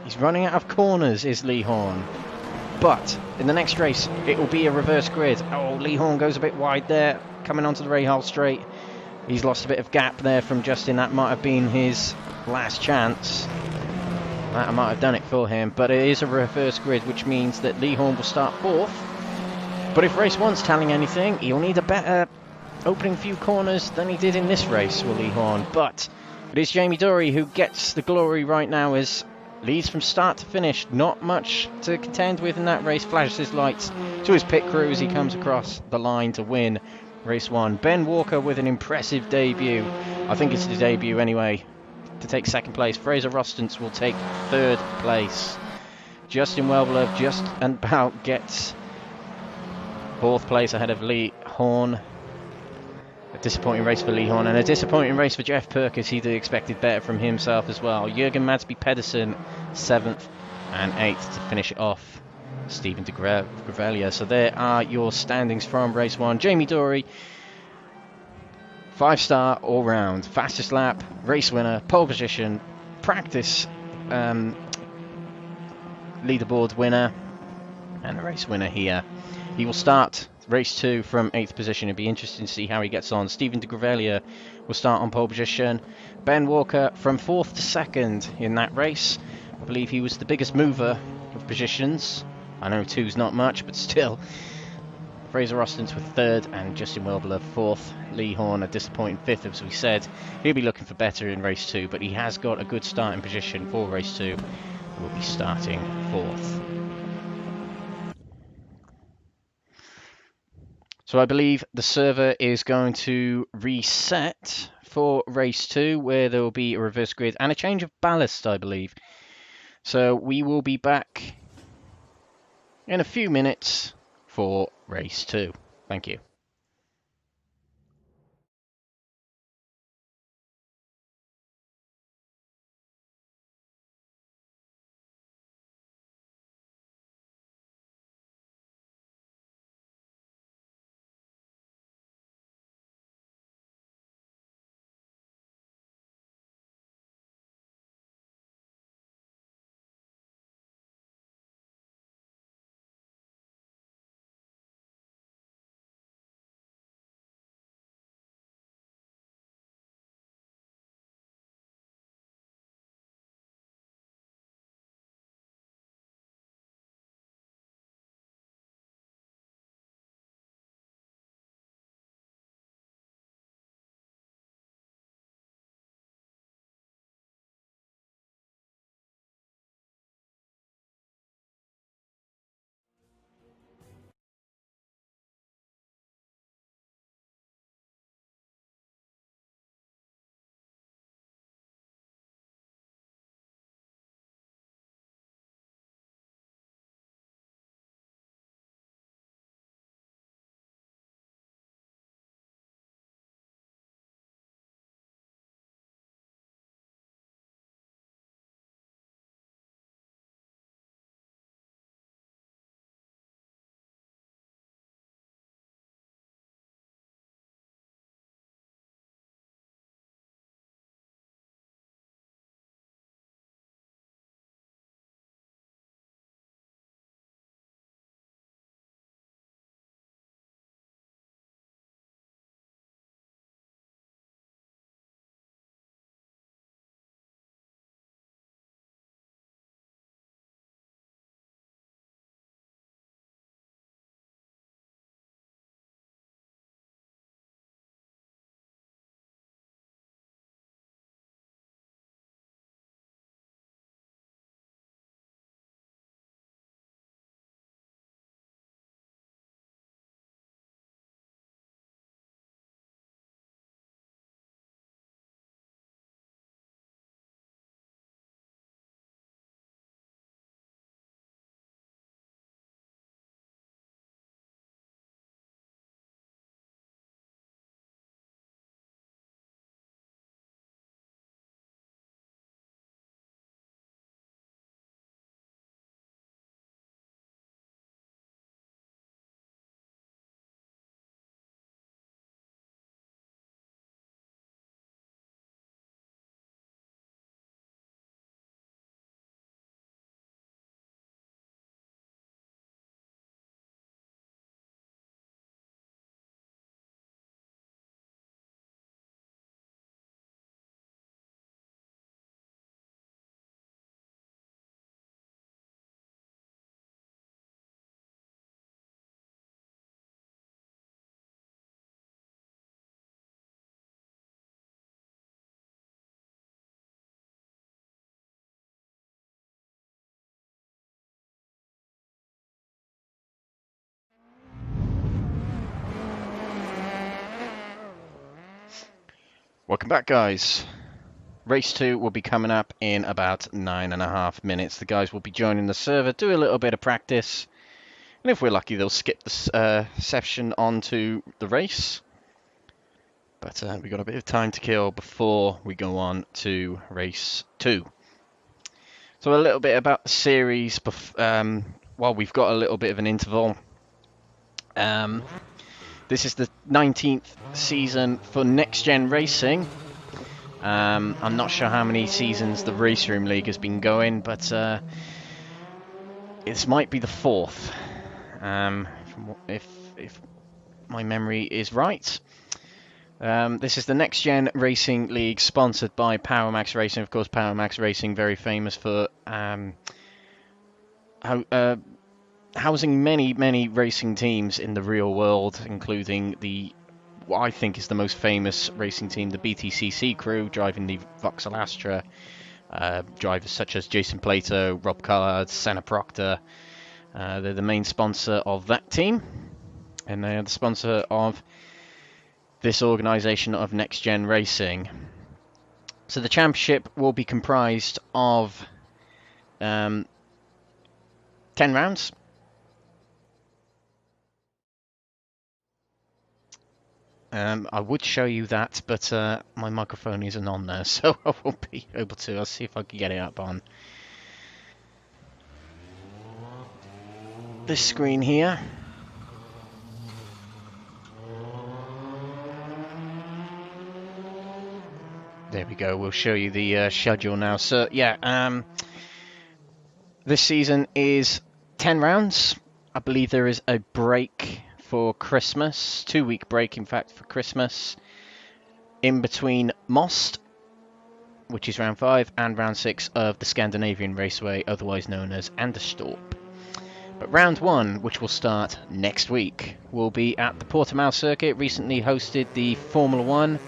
He's running out of corners, is Lee Horne. But in the next race, it will be a reverse grid. Oh, Lee Horne goes a bit wide there, coming onto the Rahal straight. He's lost a bit of gap there from Justin. That might have been his last chance. That might have done it for him. But it is a reverse grid, which means that Lee Horne will start 4th. But if race 1's telling anything, he'll need a better opening few corners than he did in this race, will Lee Horne. But it is Jamie Dorey who gets the glory right now, as leads from start to finish. Not much to contend with in that race. Flashes his lights to his pit crew as he comes across the line to win race 1. Ben Walker with an impressive debut. I think it's his debut anyway, to take 2nd place. Fraser Rostance will take 3rd place. Justin Welbeloved just about gets 4th place ahead of Lee Horne. A disappointing race for Lee Horne, and a disappointing race for Jeff Perkins. He'd expected better from himself as well. Jürgen Madsby Pedersen 7th and 8th to finish it off. Stephen de Gravelia. So there are your standings from race 1. Jamie Dorey, 5-star all round, fastest lap, race winner, pole position, practice leaderboard winner, and a race winner here. He will start race 2 from 8th position. It'll be interesting to see how he gets on. Stephen de Gravelia will start on pole position. Ben Walker from 4th to 2nd in that race. I believe he was the biggest mover of positions. I know 2's not much, but still. Fraser Rostance with 3rd and Justin Welbeloved 4th. Lee Horne a disappointing 5th, as we said. He'll be looking for better in race 2, but he has got a good starting position for race 2. We'll be starting 4th. So I believe the server is going to reset for race 2, where there will be a reverse grid and a change of ballast, I believe. So we will be back in a few minutes for race 2. Thank you. Welcome back, guys. Race 2 will be coming up in about 9.5 minutes. The guys will be joining the server, do a little bit of practice, and if we're lucky, they'll skip the session onto the race. But we've got a bit of time to kill before we go on to Race 2. So a little bit about the series, while we've got a little bit of an interval. This is the 19th season for Nxtgen Racing. I'm not sure how many seasons the Raceroom League has been going, but this might be the 4th, if my memory is right. This is the Nxtgen Racing League, sponsored by PowerMax Racing. Of course, PowerMax Racing, very famous for housing many racing teams in the real world, including what I think is the most famous racing team, the BTCC crew, driving the Vauxhall Astra. Drivers such as Jason Plato, Rob Collard, Senna Proctor. They're the main sponsor of that team, and they are the sponsor of this organisation of Nxtgen Racing. So the championship will be comprised of 10 rounds. I would show you that, but my microphone isn't on there, so I won't be able to. I'll see if I can get it up on this screen here. There we go. We'll show you the schedule now. So yeah, this season is 10 rounds. I believe there is a break for Christmas, 2-week break in fact for Christmas, in between Most, which is round 5, and round 6 of the Scandinavian Raceway, otherwise known as Anderstorp. But round 1, which will start next week, will be at the Portimao circuit. Recently hosted the Formula 1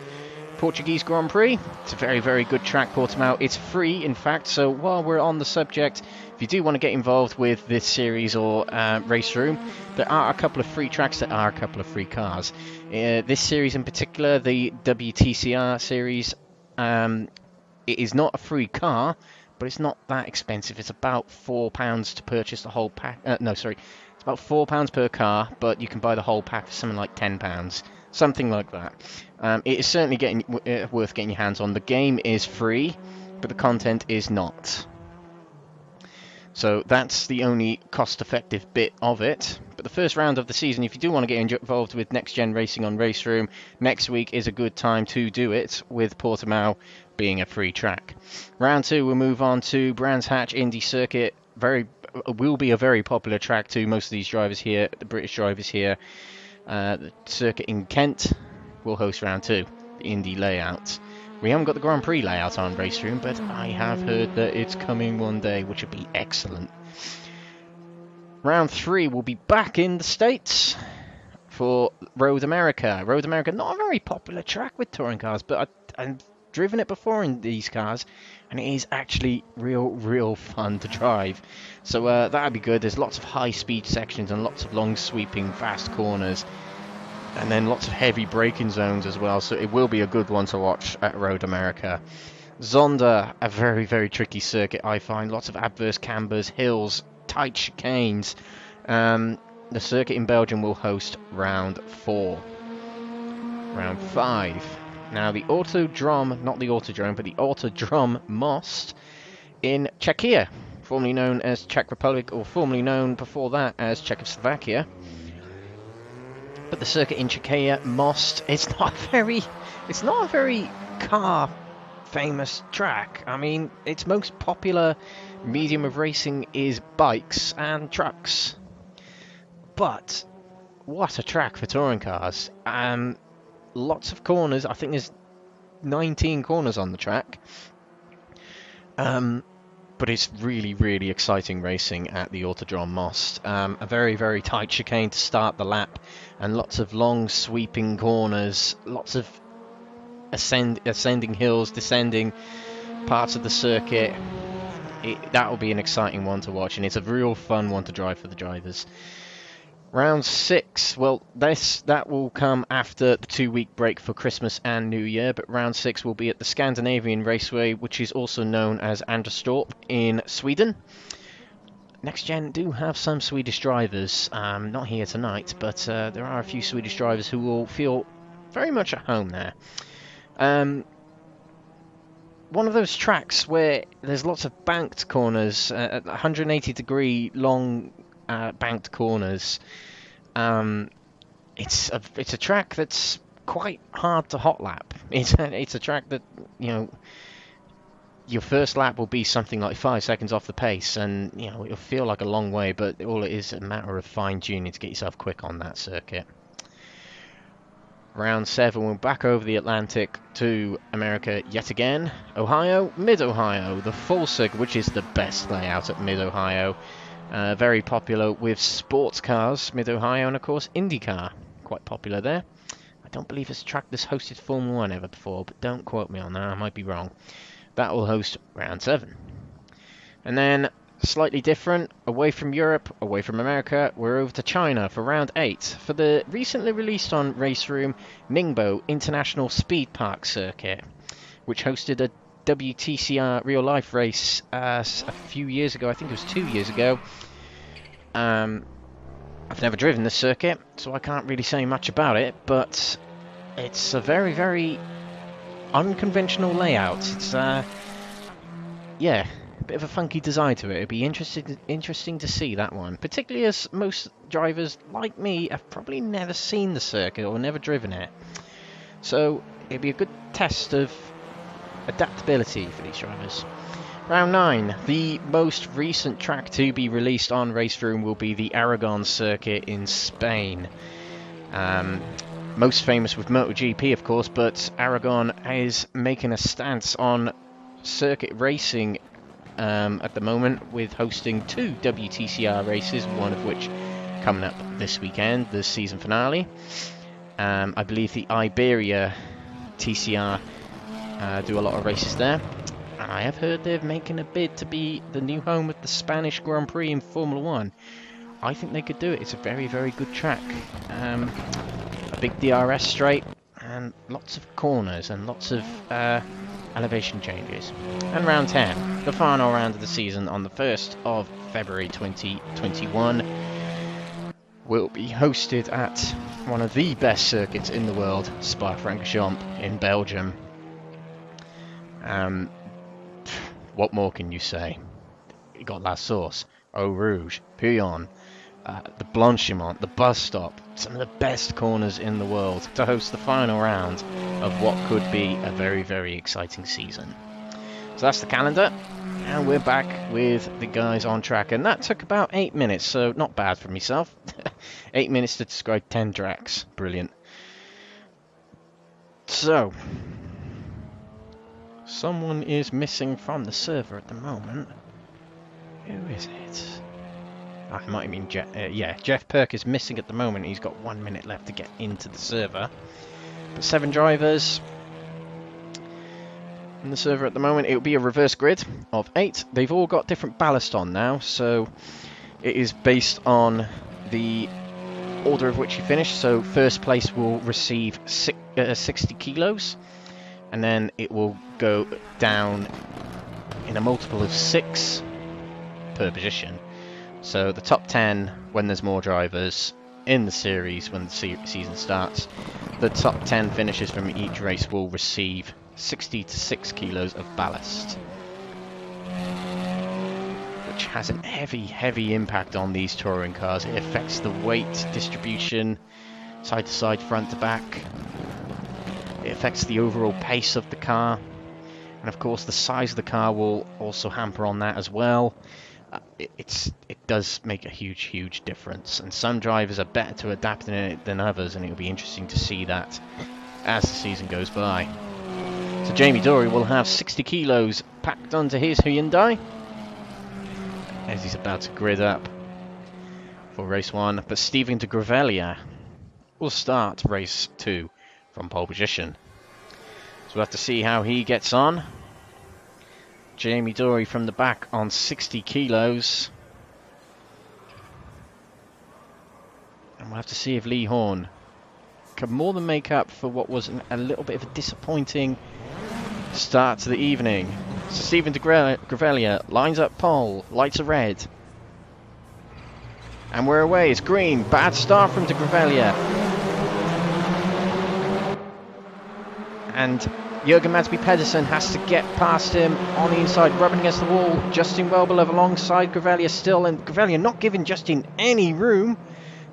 Portuguese Grand Prix. It's a very good track, Portimao. It's free, in fact, so while we're on the subject, if you do want to get involved with this series or Raceroom, there are a couple of free tracks, there are a couple of free cars. This series in particular, the WTCR series, it is not a free car, but it's not that expensive. It's about £4 to purchase the whole pack. No, sorry, it's about £4 per car, but you can buy the whole pack for something like £10. Something like that. It is certainly worth getting your hands on. The game is free, but the content is not. So that's the only cost-effective bit of it. But the first round of the season, if you do want to get involved with Nxtgen Racing on Raceroom, next week is a good time to do it, with Portimao being a free track. Round 2, we'll move on to Brands Hatch Indy Circuit. Will be a very popular track to most of these drivers here, the British drivers here. The circuit in Kent will host round 2, the Indy layout. We haven't got the Grand Prix layout on Raceroom, but I have heard that it's coming one day, which would be excellent. Round 3 will be back in the States for Road America. Road America, not a very popular track with touring cars, but I've driven it before in these cars, and it is actually real fun to drive. So that'd be good. There's lots of high-speed sections and lots of long sweeping fast corners, and then lots of heavy braking zones as well, so it will be a good one to watch at Road America. Zonda, a very tricky circuit, I find. Lots of adverse cambers, hills, tight chicanes. The circuit in Belgium will host round 4. Round 5. Now the Autodrome, not the Autodrome, but the Autodrome Most in Czechia, formerly known as Czech Republic, or formerly known before that as Czechoslovakia. But the circuit in Czechia, Most, it's not a very car famous track. I mean, its most popular medium of racing is bikes and trucks. But what a track for touring cars. Lots of corners. I think there's 19 corners on the track. But it's really exciting racing at the Autodrome Most. A very tight chicane to start the lap, and lots of long sweeping corners, lots of ascending hills, descending parts of the circuit. That will be an exciting one to watch, and it's a real fun one to drive for the drivers. Round 6, well, that will come after the 2-week break for Christmas and New Year, but round 6 will be at the Scandinavian Raceway, which is also known as Anderstorp in Sweden. Nxtgen do have some Swedish drivers, not here tonight, but there are a few Swedish drivers who will feel very much at home there. One of those tracks where there's lots of banked corners, 180-degree long banked corners. It's a track that's quite hard to hot lap. It's a track that, you know, your first lap will be something like 5 seconds off the pace, and you know it'll feel like a long way, but all it is a matter of fine tuning to get yourself quick on that circuit. Round 7, we're back over the Atlantic to America yet again. Ohio, Mid-Ohio, the full circuit, which is the best layout at Mid-Ohio. Very popular with sports cars, Mid-Ohio, and of course IndyCar, quite popular there. I don't believe it's a track that's hosted Formula 1 ever before, but don't quote me on that, I might be wrong. That will host round 7. And then, slightly different, away from Europe, away from America, we're over to China for round 8 for the recently released on Raceroom Ningbo International Speed Park Circuit, which hosted a WTCR real life race a few years ago. I think it was 2 years ago. I've never driven this circuit, so I can't really say much about it, but it's a very, very unconventional layout. It's yeah, a bit of a funky design to it. It'd be interesting to see that one, particularly as most drivers like me have probably never seen the circuit or never driven it. So it'd be a good test of adaptability for these drivers. Round 9, the most recent track to be released on Raceroom will be the Aragon circuit in Spain. Most famous with MotoGP, of course, but Aragon is making a stance on circuit racing at the moment, with hosting 2 WTCR races, one of which coming up this weekend, the season finale. I believe the Iberia TCR do a lot of races there, and I have heard they're making a bid to be the new home of the Spanish Grand Prix in Formula 1. I think they could do it. It's a very, very good track. A big DRS straight, and lots of corners, and lots of elevation changes. And round 10, the final round of the season on the 1st of February 2021, will be hosted at one of the best circuits in the world, Spa-Francorchamps in Belgium. What more can you say? You got La Source, Eau Rouge, Puyon, the Blanchimont, the bus stop, some of the best corners in the world to host the final round of what could be a very, very exciting season. So that's the calendar, and we're back with the guys on track, and that took about 8 minutes, so not bad for myself. 8 minutes to describe 10 tracks, brilliant. So, someone is missing from the server at the moment. Who is it? I might mean Jeff. Yeah, Jeff Perk is missing at the moment. He's got 1 minute left to get into the server. But 7 drivers in the server at the moment. It will be a reverse grid of 8. They've all got different ballast on now, so it is based on the order of which you finish. So first place will receive 60 kilos, and then it will go down in a multiple of 6 per position. So the top 10, when there's more drivers in the series, when the season starts, the top 10 finishers from each race will receive 60 to 6 kilos of ballast, which has a heavy, heavy impact on these touring cars. It affects the weight distribution, side to side, front to back. It affects the overall pace of the car, and of course the size of the car will also hamper on that as well. It does make a huge, huge difference, and some drivers are better to adapt in it than others, and it'll be interesting to see that as the season goes by. So Jamie Dorey will have 60 kilos packed onto his Hyundai as he's about to grid up for race 1, but Stephen de Gravelia will start race 2 from pole position. So we'll have to see how he gets on. Jamie Dorey from the back on 60 kilos. have to see if Lee Horne can more than make up for what was a little bit of a disappointing start to the evening. So Stephen de Gravelia lines up pole, lights are red. And we're away, it's green, bad start from de Gravelia. And Jürgen Madsby Pedersen has to get past him on the inside, rubbing against the wall. Justin Wellbelow alongside Gravelia still, and Gravelia not giving Justin any room.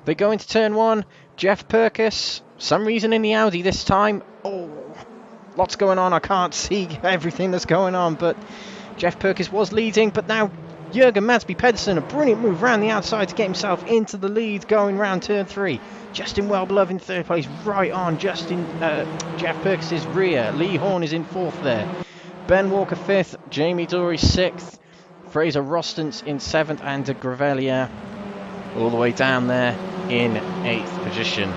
They go into turn one. Jeff Purkis, some reason in the Audi this time. Oh, lots going on. I can't see everything that's going on, but Jeff Purkis was leading, but now Jürgen Madsby Pedersen, a brilliant move around the outside to get himself into the lead going round turn three. Justin Wellbelow in third place, right on Jeff Purkis' rear. Lee Horne is in fourth there. Ben Walker fifth, Jamie Dorey sixth, Fraser Rostance in seventh, and de Gravelia all the way down there in eighth position.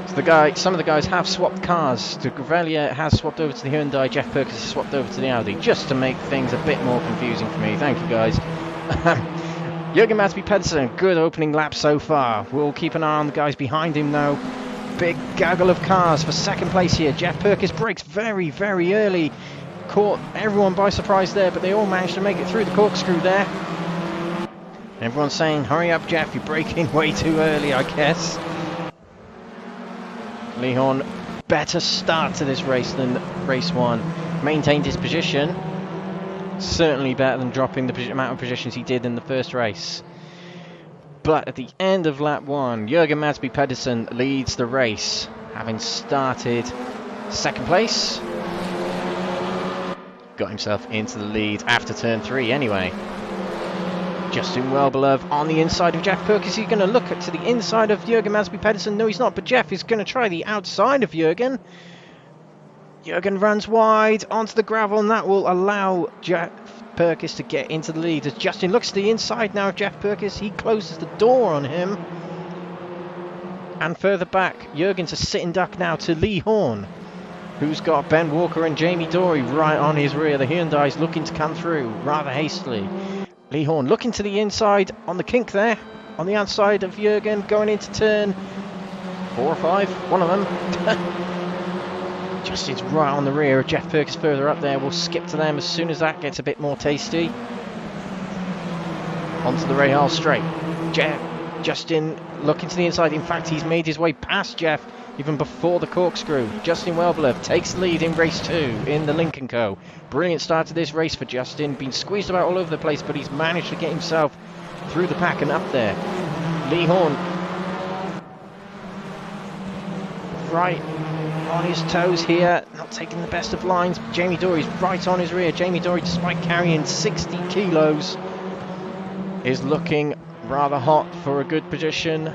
So some of the guys have swapped cars. De Gravelia has swapped over to the Hyundai, Jeff Purkis has swapped over to the Audi, just to make things a bit more confusing for me. Thank you guys. Jürgen Madsby Pedersen, good opening lap so far. We'll keep an eye on the guys behind him though. Big gaggle of cars for second place here. Jeff Purkis brakes very, very early. Caught everyone by surprise there, but they all managed to make it through the corkscrew there. Everyone's saying, hurry up Jeff, you're braking way too early, I guess. Lee Horne, better start to this race than race one. Maintained his position. Certainly better than dropping the amount of positions he did in the first race. But at the end of lap one, Jürgen Madsby Pedersen leads the race, having started second place. Got himself into the lead after turn three anyway. Justin Wellbelow on the inside of Jeff Purkis. He's going to look to the inside of Jürgen Madsby Pedersen. No, he's not, but Jeff is going to try the outside of Jürgen. Jürgen runs wide onto the gravel, and that will allow Jeff Purkis to get into the lead. As Justin looks to the inside now of Jeff Purkis, he closes the door on him. And further back, Jürgen's a sitting duck now to Lee Horne, who's got Ben Walker and Jamie Dorey right on his rear. The Hyundai's looking to come through rather hastily. Lee Horne looking to the inside on the kink there, on the outside of Jürgen, going into turn 4 or 5, one of them. Justin's right on the rear of Jeff Purkis further up there. We'll skip to them as soon as that gets a bit more tasty. Onto the Rahal straight. Justin looking to the inside. In fact, he's made his way past Jeff even before the corkscrew. Justin Wellbelow takes the lead in race 2 in the Lincoln Co. Brilliant start to this race for Justin. Been squeezed about all over the place, but he's managed to get himself through the pack and up there. Lee Horne right on his toes here, not taking the best of lines. Jamie Dorey's right on his rear. Jamie Dorey, despite carrying 60 kilos, is looking rather hot for a good position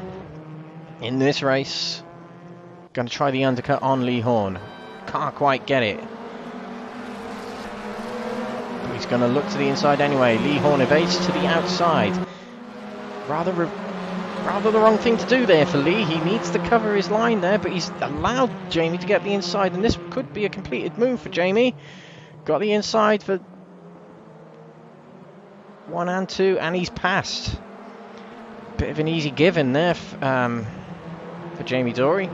in this race. Going to try the undercut on Lee Horne. Can't quite get it. But he's going to look to the inside anyway. Lee Horne evades to the outside. Rather the wrong thing to do there for Lee. He needs to cover his line there, but he's allowed Jamie to get the inside, and this could be a completed move for Jamie. Got the inside for 1 and 2, and he's passed. Bit of an easy given there for Jamie Dorey.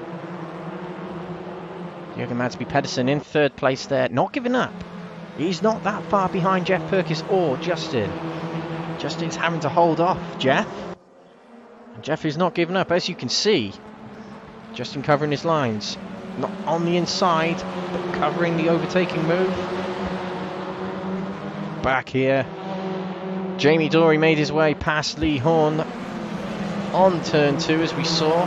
Jürgen Madsby Pedersen in third place there, not giving up. He's not that far behind Jeff Purkis or Justin. Justin's having to hold off Jeff. And Jeff is not giving up, as you can see. Justin covering his lines. Not on the inside, but covering the overtaking move. Back here. Jamie Dorey made his way past Lee Horne on turn 2, as we saw.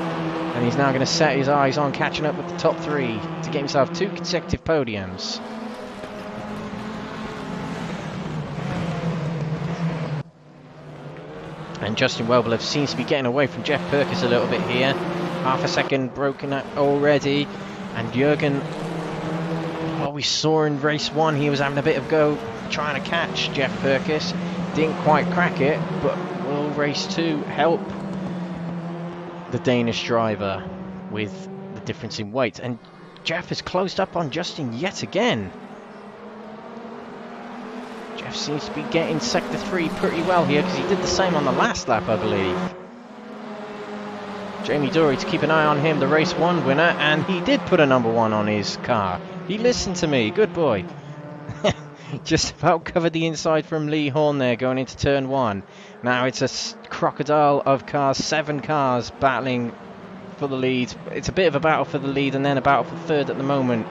And he's now going to set his eyes on catching up with the top 3 to get himself 2 consecutive podiums. And Justin Wellbelow seems to be getting away from Jeff Purkis a little bit here. Half a second broken up already. And Jürgen, well, we saw in race 1 he was having a bit of go trying to catch Jeff Purkis. Didn't quite crack it, but will race 2 help the Danish driver with the difference in weight? And Jeff has closed up on Justin yet again. Jeff seems to be getting sector 3 pretty well here, because he did the same on the last lap, I believe. Jamie Dorey to keep an eye on him, the race 1 winner, and he did put a number 1 on his car. He listened to me, good boy. Just about covered the inside from Lee Horne there going into turn 1. Now it's a crocodile of cars, 7 cars battling for the lead. It's a bit of a battle for the lead and then a battle for third at the moment.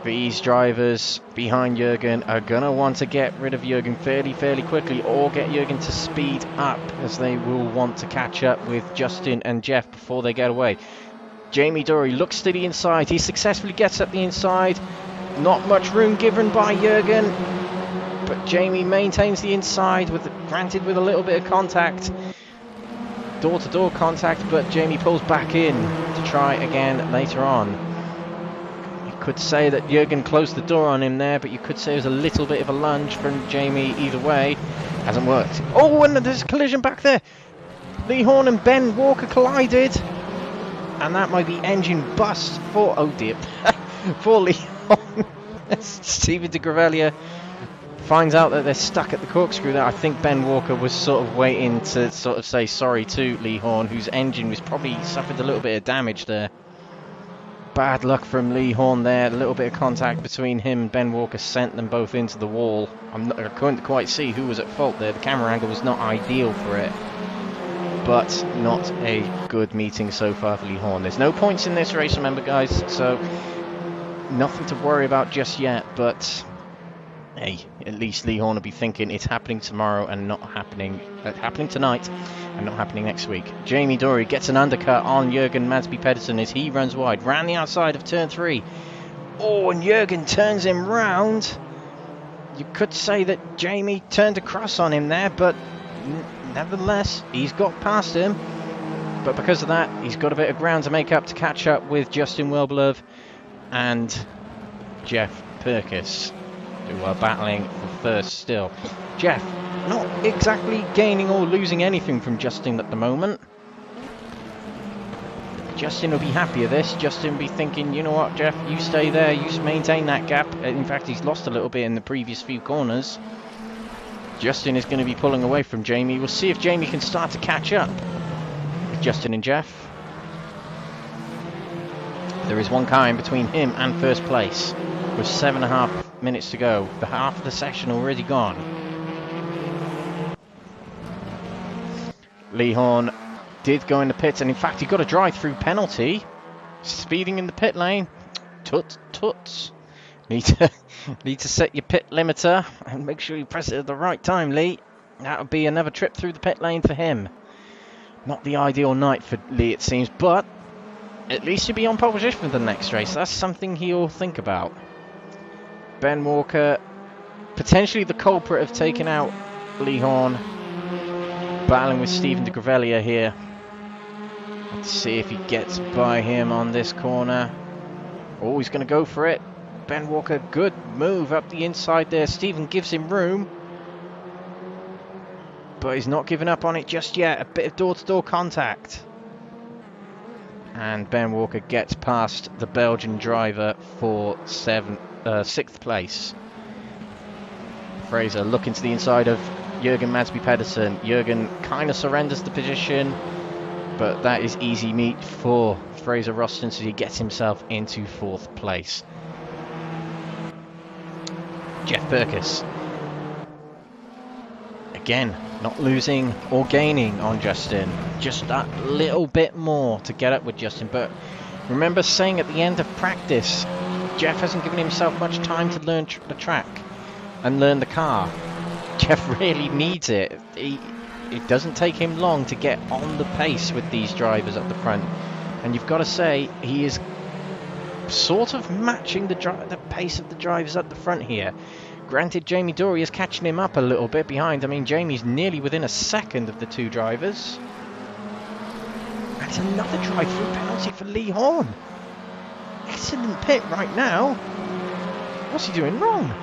These drivers behind Jürgen are going to want to get rid of Jürgen fairly quickly, or get Jürgen to speed up, as they will want to catch up with Justin and Jeff before they get away. Jamie Dorey looks to the inside. He successfully gets up the inside. Not much room given by Jürgen, but Jamie maintains the inside, granted with a little bit of contact, door-to-door contact, but Jamie pulls back in to try again later on. You could say that Jürgen closed the door on him there, but you could say it was a little bit of a lunge from Jamie either way. Hasn't worked. Oh, and there's a collision back there. Lee Horne and Ben Walker collided, and that might be engine bust for, oh dear, for Lee Horne. Stephen de Gravelia finds out that they're stuck at the corkscrew there. I think Ben Walker was sort of waiting to sort of say sorry to Lee Horne, whose engine was probably suffered a little bit of damage there. Bad luck from Lee Horne there. A little bit of contact between him and Ben Walker sent them both into the wall. I couldn't quite see who was at fault there. The camera angle was not ideal for it, but not a good meeting so far for Lee Horne. There's no points in this race, remember guys, so nothing to worry about just yet, but hey, at least Lee Horne will be thinking it's happening tomorrow and not happening tonight and not happening next week. Jamie Dorey gets an undercut on Jürgen Madsby Pedersen as he runs wide, round the outside of turn 3. Oh, and Jürgen turns him round. You could say that Jamie turned across on him there, but nevertheless, he's got past him. But because of that, he's got a bit of ground to make up to catch up with Justin Welbelove and Jeff Purkis, who are battling for first still. Jeff not exactly gaining or losing anything from Justin at the moment. Justin will be happy with this. Justin will be thinking, you know what, Jeff, you stay there, you maintain that gap. In fact, he's lost a little bit in the previous few corners. Justin is going to be pulling away from Jamie. We'll see if Jamie can start to catch up with Justin and Jeff. There is one car in between him and first place, with 7.5 minutes to go. The half of the session already gone. Lee Horne did go in the pits, and in fact he got a drive-through penalty. Speeding in the pit lane. Tut. Need to set your pit limiter and make sure you press it at the right time, Lee. That would be another trip through the pit lane for him. Not the ideal night for Lee, it seems, but at least he'll be on pole position for the next race. That's something he'll think about. Ben Walker, potentially the culprit of taking out Lee Horne, battling with Stephen de Gravelia here. Let's see if he gets by him on this corner. Oh, he's going to go for it. Ben Walker, good move up the inside there. Stephen gives him room, but he's not giving up on it just yet. A bit of door-to-door contact. And Ben Walker gets past the Belgian driver for 6th place. Fraser looking to the inside of Jürgen Madsby Pedersen. Jürgen kind of surrenders the position, but that is easy meat for Fraser Roston, so he gets himself into 4th place. Jeff Purkis, again, not losing or gaining on Justin, just that little bit more to get up with Justin. But remember saying at the end of practice, Jeff hasn't given himself much time to learn the track and learn the car. Jeff really needs it. It doesn't take him long to get on the pace with these drivers at the front, and you've got to say he is sort of matching the pace of the drivers at the front here. Granted, Jamie Dorey is catching him up a little bit behind. I mean, Jamie's nearly within a second of the two drivers. And it's another drive-through penalty for Lee Horne. Excellent pit right now. What's he doing wrong?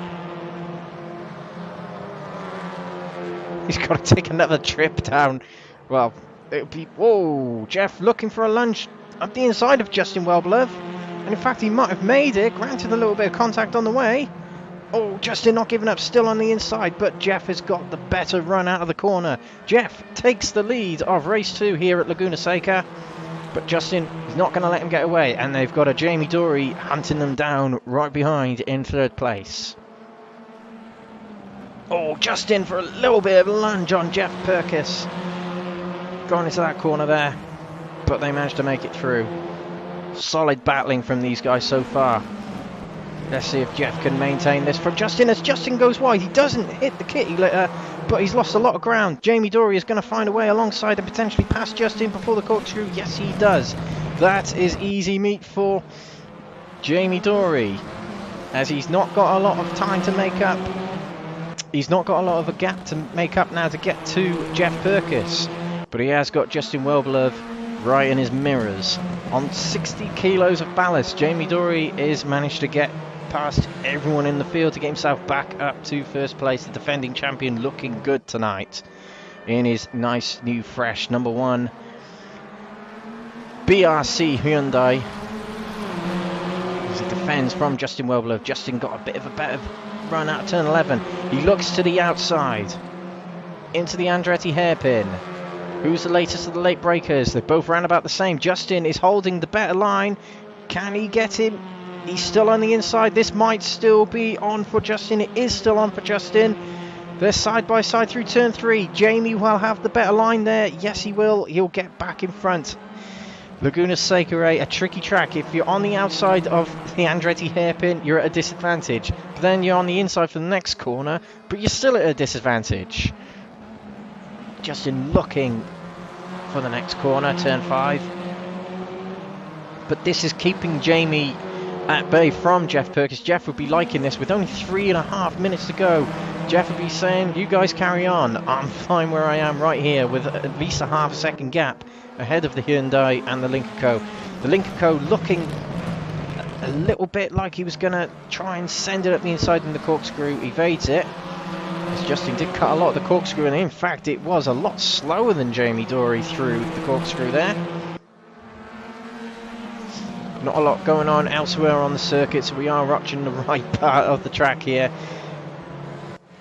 He's got to take another trip down. Well, it'll be... Whoa, Jeff looking for a lunge up the inside of Justin Welbelove. And in fact, he might have made it. Granted, a little bit of contact on the way. Oh, Justin not giving up, still on the inside, but Jeff has got the better run out of the corner. Jeff takes the lead of race 2 here at Laguna Seca, but Justin is not going to let him get away, and they've got a Jamie Dorey hunting them down right behind in 3rd place. Oh, Justin for a little bit of a lunge on Jeff Purkis. Going into that corner there, but they managed to make it through. Solid battling from these guys so far. Let's see if Jeff can maintain this from Justin. As Justin goes wide, he doesn't hit the kitty litter, but he's lost a lot of ground. Jamie Dorey is going to find a way alongside and potentially pass Justin before the corkscrew. Yes, he does. That is easy meat for Jamie Dorey, as he's not got a lot of time to make up. He's not got a lot of a gap to make up now to get to Jeff Purkis, but he has got Justin Welbelove right in his mirrors. On 60 kilos of ballast, Jamie Dorey is managed to get past everyone in the field to get himself back up to 1st place. The defending champion looking good tonight in his nice new fresh number 1 BRC Hyundai. As he defends from Justin Welbelove. Justin got a bit of a better run out of turn 11. He looks to the outside into the Andretti hairpin. Who's the latest of the late breakers? They both ran about the same. Justin is holding the better line. Can he get him? He's still on the inside. This might still be on for Justin. It is still on for Justin. They're side by side through turn 3. Jamie will have the better line there. Yes, he will. He'll get back in front. Laguna Seca, a tricky track. If you're on the outside of the Andretti hairpin, you're at a disadvantage. But then you're on the inside for the next corner, but you're still at a disadvantage. Justin looking for the next corner, turn 5. But this is keeping Jamie at bay from Jeff Purkis. Jeff would be liking this with only 3.5 minutes to go. Jeff would be saying, you guys carry on. I'm fine where I am right here with at least a half a second gap ahead of the Hyundai and the Lincoln Co. The Lincoln Co looking a little bit like he was going to try and send it up the inside and the corkscrew evades it. As Justin did cut a lot of the corkscrew, and in fact it was a lot slower than Jamie Dorey through the corkscrew there. Not a lot going on elsewhere on the circuit, so we are watching the right part of the track here.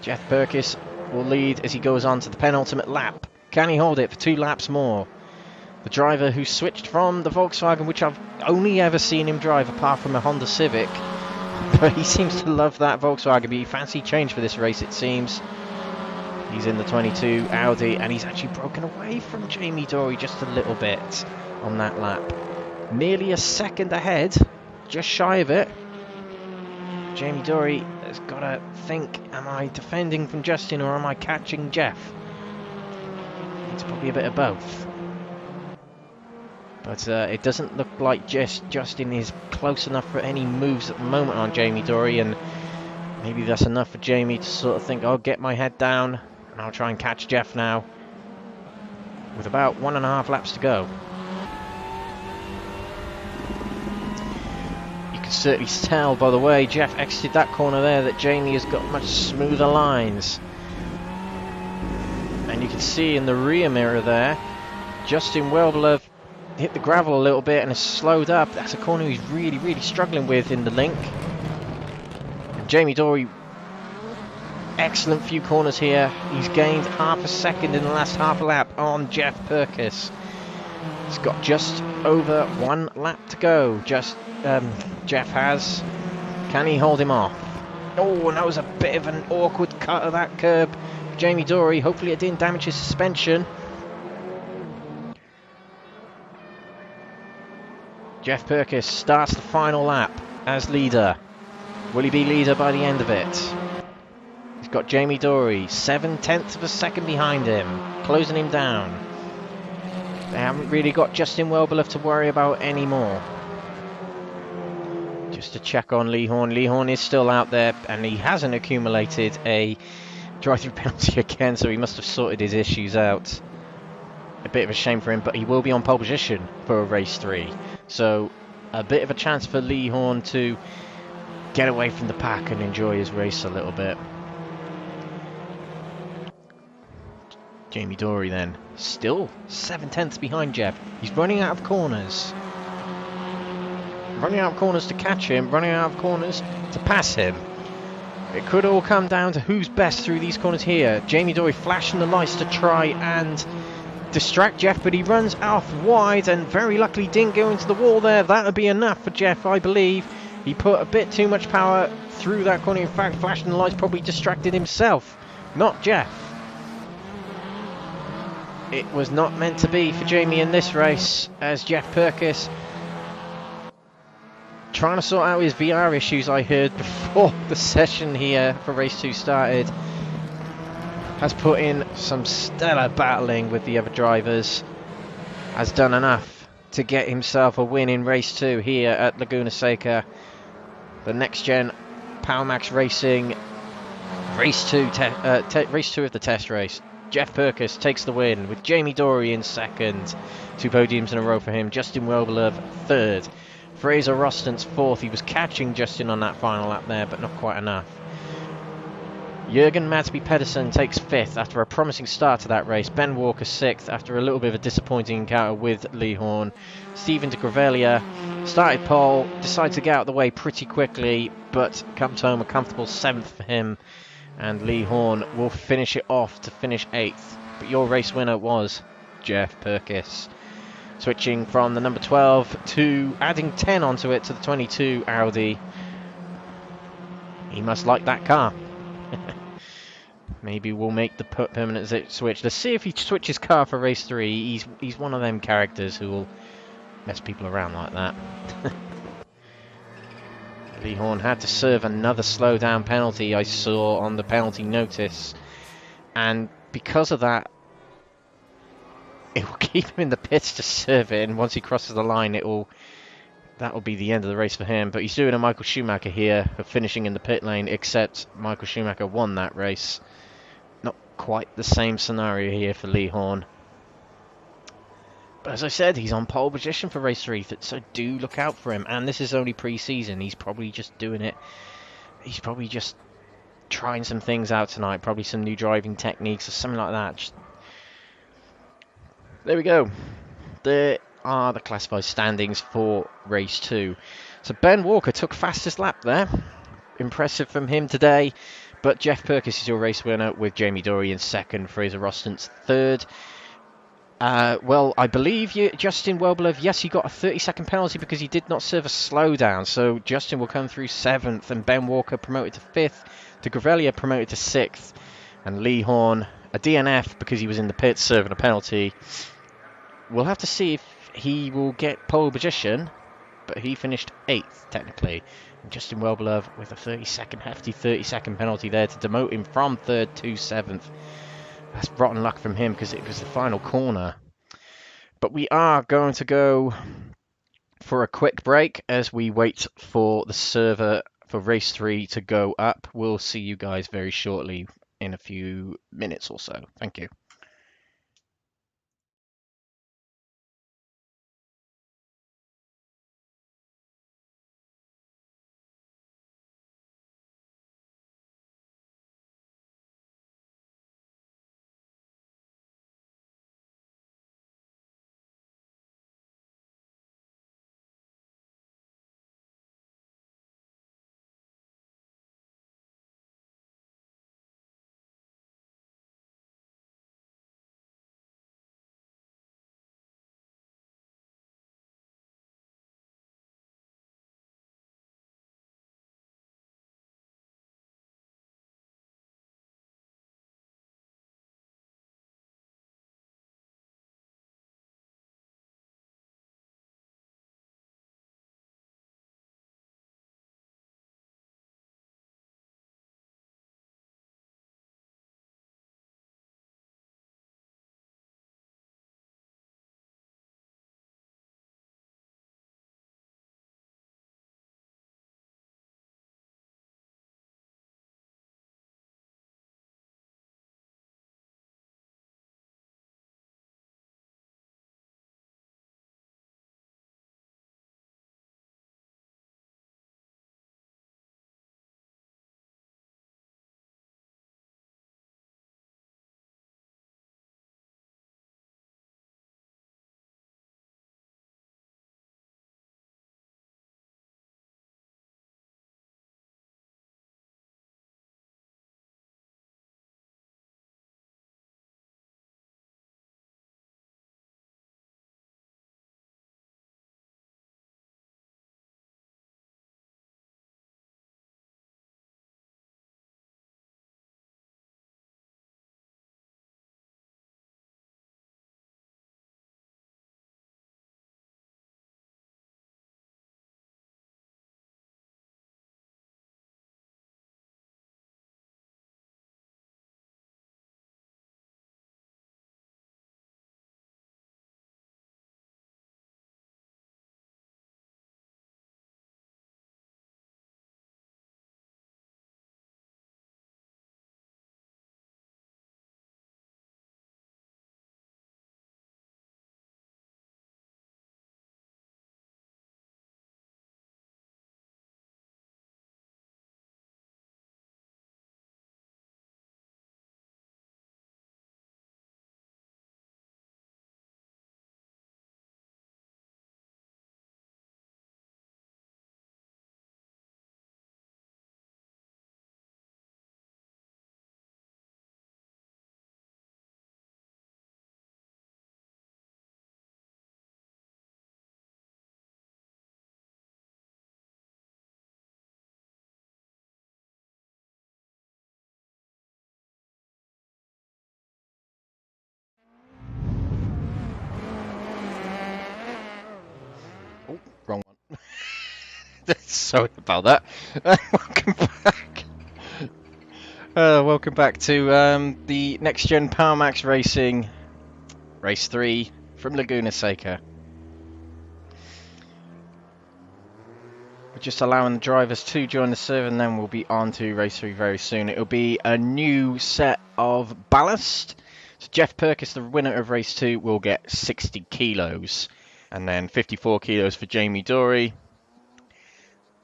Jeff Purkis will lead as he goes on to the penultimate lap. Can he hold it for 2 laps more? The driver who switched from the Volkswagen, which I've only ever seen him drive apart from a Honda Civic, but he seems to love that Volkswagen. But he fancy change for this race, it seems. He's in the 22 Audi, and he's actually broken away from Jamie Dorey just a little bit on that lap. Nearly a second ahead, just shy of it. Jamie Dorey has got to think, am I defending from Justin or am I catching Jeff? It's probably a bit of both. But it doesn't look like Justin is close enough for any moves at the moment on Jamie Dorey, and maybe that's enough for Jamie to sort of think, I'll get my head down and I'll try and catch Jeff now. With about 1.5 laps to go. You can certainly tell by the way Jeff exited that corner there that Jamie has got much smoother lines. And you can see in the rear mirror there, Justin Welbelove hit the gravel a little bit and has slowed up. That's a corner he's really struggling with in the link. And Jamie Dorey, excellent few corners here. He's gained half a second in the last half a lap on Jeff Purkis. He's got just over 1 lap to go. Jeff has. Can he hold him off? Oh, and that was a bit of an awkward cut of that curb. Jamie Dorey, hopefully it didn't damage his suspension. Jeff Purkis starts the final lap as leader. Will he be leader by the end of it? He's got Jamie Dorey 7/10 of a second behind him, closing him down. They haven't really got Justin Welbelove to worry about anymore. Just to check on Lee Horne. Lee Horne is still out there, and he hasn't accumulated a drive-through penalty again, so he must have sorted his issues out. A bit of a shame for him, but he will be on pole position for race 3. So a bit of a chance for Lee Horne to get away from the pack and enjoy his race a little bit. Jamie Dorey then, still 7/10 behind Jeff. He's running out of corners. Running out of corners to catch him, running out of corners to pass him. It could all come down to who's best through these corners here. Jamie Dorey flashing the lights to try and distract Jeff, but he runs off wide and very luckily didn't go into the wall there. That would be enough for Jeff, I believe. He put a bit too much power through that corner. In fact, flashing the lights probably distracted himself, not Jeff. It was not meant to be for Jamie in this race, as Jeff Purkis, trying to sort out his VR issues, I heard before the session here for race 2 started, has put in some stellar battling with the other drivers, has done enough to get himself a win in race 2 here at Laguna Seca. The Nxtgen PowerMax Racing race 2 of the test race. Jeff Purkis takes the win with Jamie Dorey in second. 2 podiums in a row for him. Justin Welbelove third. Fraser Rostance fourth. He was catching Justin on that final lap there, but not quite enough. Jürgen Madsby Pedersen takes fifth after a promising start to that race. Ben Walker sixth after a little bit of a disappointing encounter with Lee Horne. Stephen de Gravelia started pole, decided to get out of the way pretty quickly, but comes home a comfortable seventh for him. And Lee Horne will finish it off to finish eighth. But your race winner was Jeff Purkis. Switching from the number 12 to adding 10 onto it to the 22 Audi. He must like that car. Maybe we'll make the permanent switch. Let's see if he switches car for race 3. He's one of them characters who will mess people around like that. Lee Horne had to serve another slowdown penalty I saw on the penalty notice. And because of that, it will keep him in the pits to serve it, and once he crosses the line, that will be the end of the race for him. But he's doing a Michael Schumacher here of finishing in the pit lane, except Michael Schumacher won that race. Not quite the same scenario here for Lee Horne. But as I said, he's on pole position for race 3, so do look out for him. And this is only pre-season. He's probably just doing it. He's probably just trying some things out tonight, probably some new driving techniques or something like that. Just there we go. There are the classified standings for race 2. So Ben Walker took fastest lap there. Impressive from him today. But Jeff Purkis is your race winner with Jamie Dorey in second, Fraser Rostance third. Well, I believe Justin Welbelove, yes, he got a 30-second penalty because he did not serve a slowdown. So Justin will come through 7th, and Ben Walker promoted to 5th. De Gravelia promoted to 6th. And Lee Horne, a DNF because he was in the pits serving a penalty. We'll have to see if he will get pole position, but he finished 8th, technically. And Justin Welbelove with a hefty 30-second penalty there to demote him from 3rd to 7th. That's rotten luck from him because it was the final corner. But we are going to go for a quick break as we wait for the server for race 3 to go up. We'll see you guys very shortly in a few minutes or so. Thank you. Sorry about that. Welcome back. Welcome back to the Nxtgen Power Max Racing Race 3 from Laguna Seca. We're just allowing the drivers to join the server, and then we'll be on to Race 3 very soon. It'll be a new set of ballast. So Jeff Perkis, the winner of Race 2, will get 60 kilos. And then 54 kilos for Jamie Dorey.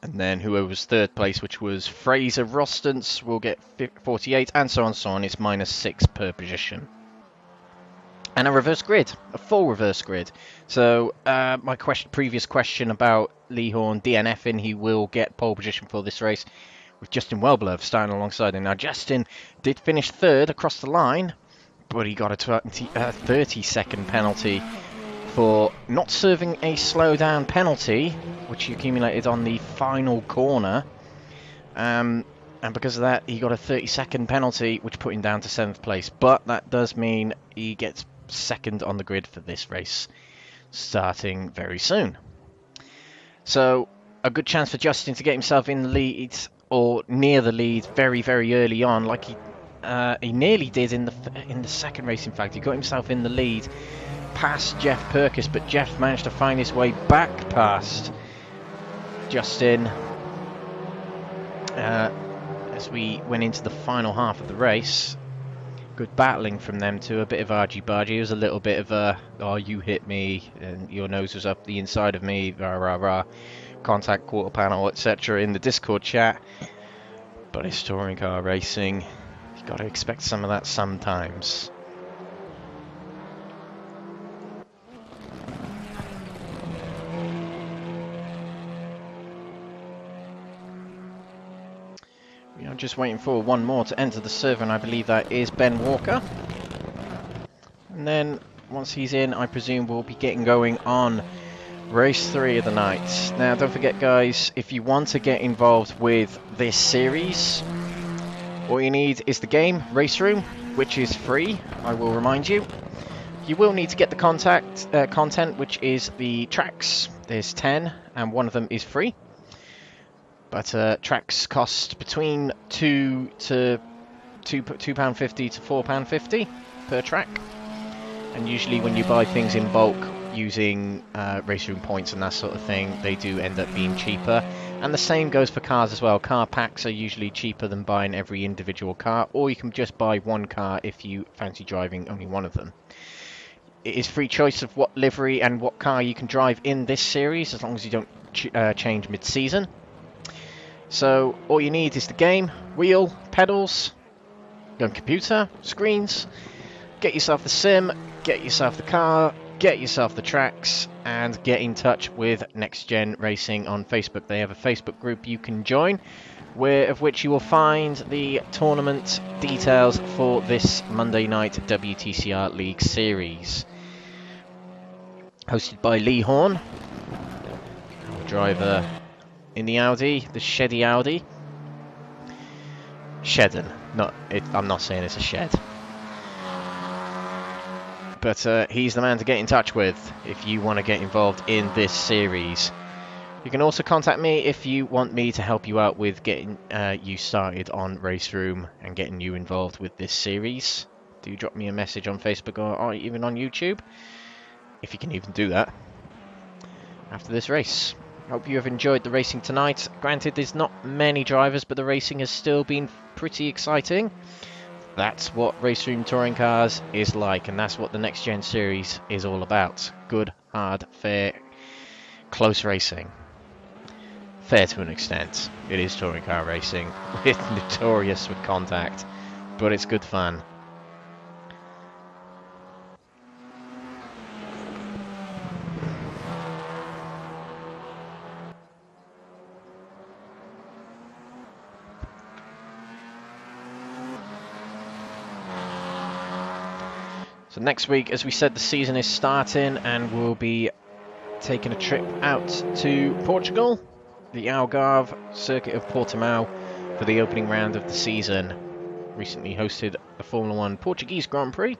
And then whoever was third place, which was Fraser Rostance, will get 48, and so on and so on. It's -6 per position. And a reverse grid, a full reverse grid. So my previous question about Lee Horne DNFing, he will get pole position for this race with Justin Welblove starting alongside him. Now Justin did finish third across the line, but he got a 30-second penalty for not serving a slowdown penalty, which he accumulated on the final corner. And because of that, he got a 30-second penalty, which put him down to 7th place. But that does mean he gets second on the grid for this race, starting very soon. So, a good chance for Justin to get himself in the lead, or near the lead, very, very early on, like he nearly did in the second race. In fact, he got himself in the lead past Jeff Perkis, but Jeff managed to find his way back past Justin as we went into the final half of the race. Good battling from them too, a bit of argy-bargy. It was a little bit of a, oh, you hit me, and your nose was up the inside of me, rah rah rah, contact quarter panel, etc. in the Discord chat. But it's touring car racing, you got to expect some of that sometimes. I'm just waiting for one more to enter the server, and I believe that is Ben Walker. And then once he's in, I presume we'll be getting going on Race 3 of the night. Now don't forget guys, if you want to get involved with this series, all you need is the game Raceroom, which is free, I will remind you. You will need to get the content, which is the tracks. There's 10 and one of them is free. But tracks cost between £2.50 to £4.50 per track. And usually when you buy things in bulk using Raceroom points and that sort of thing, they do end up being cheaper. And the same goes for cars as well. Car packs are usually cheaper than buying every individual car, or you can just buy one car if you fancy driving only one of them. It is free choice of what livery and what car you can drive in this series, as long as you don't change mid-season. So all you need is the game, wheel, pedals, your computer, screens. Get yourself the sim, get yourself the car, get yourself the tracks, and get in touch with Nxtgen Racing on Facebook. They have a Facebook group you can join, of which you will find the tournament details for this Monday night WTCR League Series. Hosted by Lee Horne, our driver in the Audi, the Sheddy Audi. Shedden, I'm not saying it's a shed. But he's the man to get in touch with if you want to get involved in this series. You can also contact me if you want me to help you out with getting you started on Raceroom and getting you involved with this series. Do drop me a message on Facebook or even on YouTube, if you can even do that, after this race. Hope you have enjoyed the racing tonight. Granted, there's not many drivers, but the racing has still been pretty exciting. That's what Raceroom Touring Cars is like, and that's what the Nxtgen series is all about. Good, hard, fair, close racing. Fair to an extent. It is touring car racing. It's notorious with contact, but it's good fun. So next week, as we said, the season is starting, and we'll be taking a trip out to Portugal, the Algarve circuit of Portimao, for the opening round of the season. Recently hosted the Formula 1 Portuguese Grand Prix.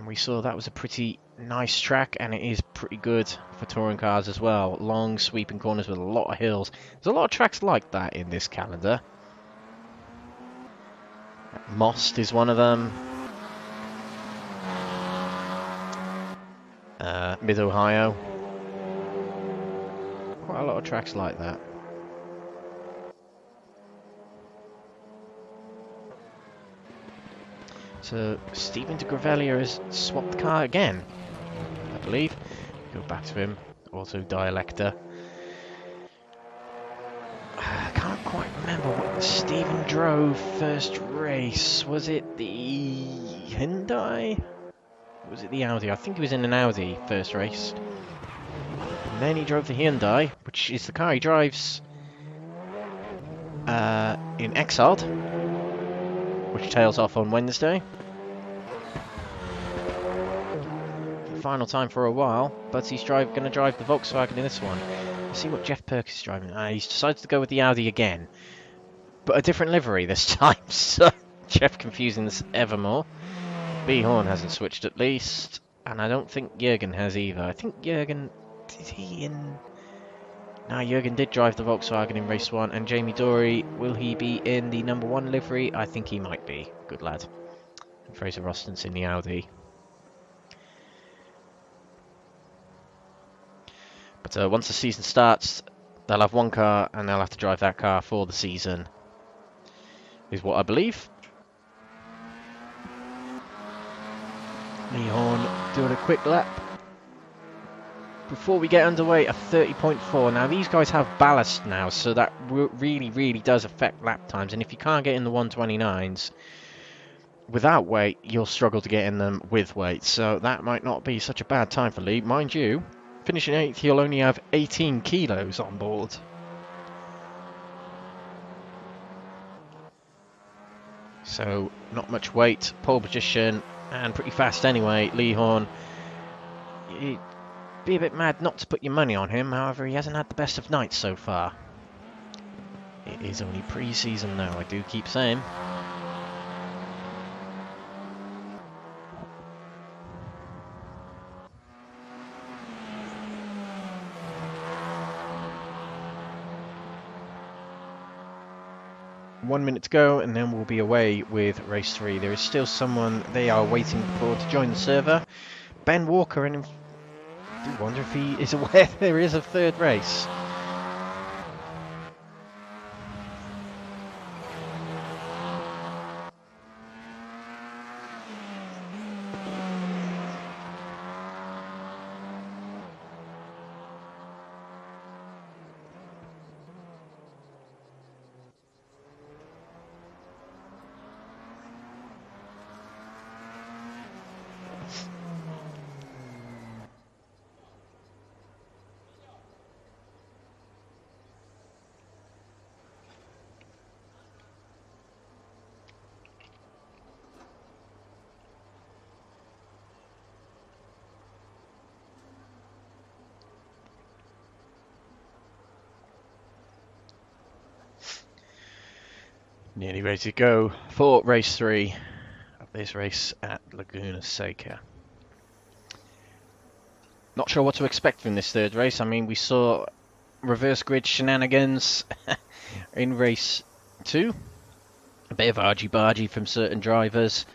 And we saw that was a pretty nice track, and it is pretty good for touring cars as well. Long sweeping corners with a lot of hills. There's a lot of tracks like that in this calendar. Most is one of them. Mid-Ohio. Quite a lot of tracks like that. So Stephen de Gravelia has swapped the car again, I believe. Go back to him. Auto Dialector. I can't quite remember what Stephen drove first race. Was it the Hyundai? Or was it the Audi? I think he was in an Audi first race. And then he drove the Hyundai, which is the car he drives in Exiled, which tails off on Wednesday. Final time for a while, but he's going to drive the Volkswagen in this one. Let's see what Jeff Perkins is driving. He's decided to go with the Audi again, but a different livery this time, so Jeff confusing this ever more. Lee Horne hasn't switched at least, and I don't think Jürgen has either. I think Jürgen... Did he in... No, Jürgen did drive the Volkswagen in race 1, and Jamie Dorey, will he be in the number 1 livery? I think he might be. Good lad. And Fraser Roston's in the Audi. But once the season starts, they'll have one car, and they'll have to drive that car for the season, is what I believe. Lee Horne doing a quick lap before we get underway, a 30.4. Now these guys have ballast now, so that really does affect lap times, and if you can't get in the 129s without weight, you'll struggle to get in them with weight, so that might not be such a bad time for Lee. Mind you, finishing 8th, he'll only have 18 kilos on board. So not much weight, pole position, and pretty fast anyway. Lee Horne, you'd be a bit mad not to put your money on him, however he hasn't had the best of nights so far. It is only pre-season though, I do keep saying. One minute to go, and then we'll be away with race 3. There is still someone they are waiting for to join the server. Ben Walker, and I do wonder if he is aware there is a third race. Nearly ready to go for race 3 of this race at Laguna Seca. Not sure what to expect from this third race. I mean, we saw reverse grid shenanigans in race 2. A bit of argy-bargy from certain drivers.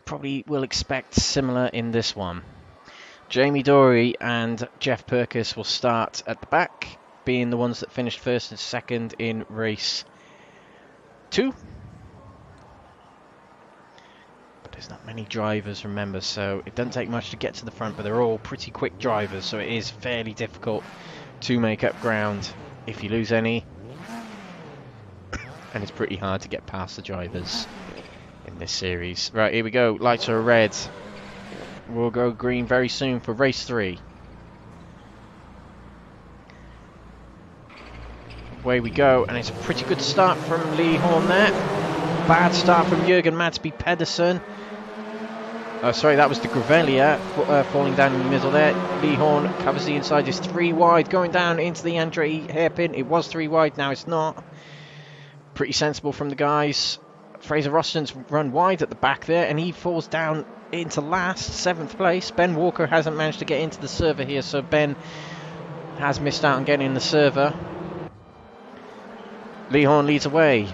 Probably will expect similar in this one. Jamie Dorey and Jeff Perkins will start at the back, being the ones that finished first and second in race 2. But there's not many drivers, remember, so it doesn't take much to get to the front, but they're all pretty quick drivers, so it is fairly difficult to make up ground if you lose any. And it's pretty hard to get past the drivers in this series. Right, here we go. Lights are red. We'll go green very soon for race 3. Away we go, and it's a pretty good start from Lee Horne there. Bad start from Jürgen Madsby Pedersen. Sorry, that was de Gravelia falling down in the middle there. Lee Horne covers the inside, is 3 wide, going down into the Andretti hairpin. It was 3 wide, now it's not. Pretty sensible from the guys. Fraser Roston's run wide at the back there, and he falls down into last, 7th place. Ben Walker hasn't managed to get into the server here, so Ben has missed out on getting in the server. Lee Horne leads away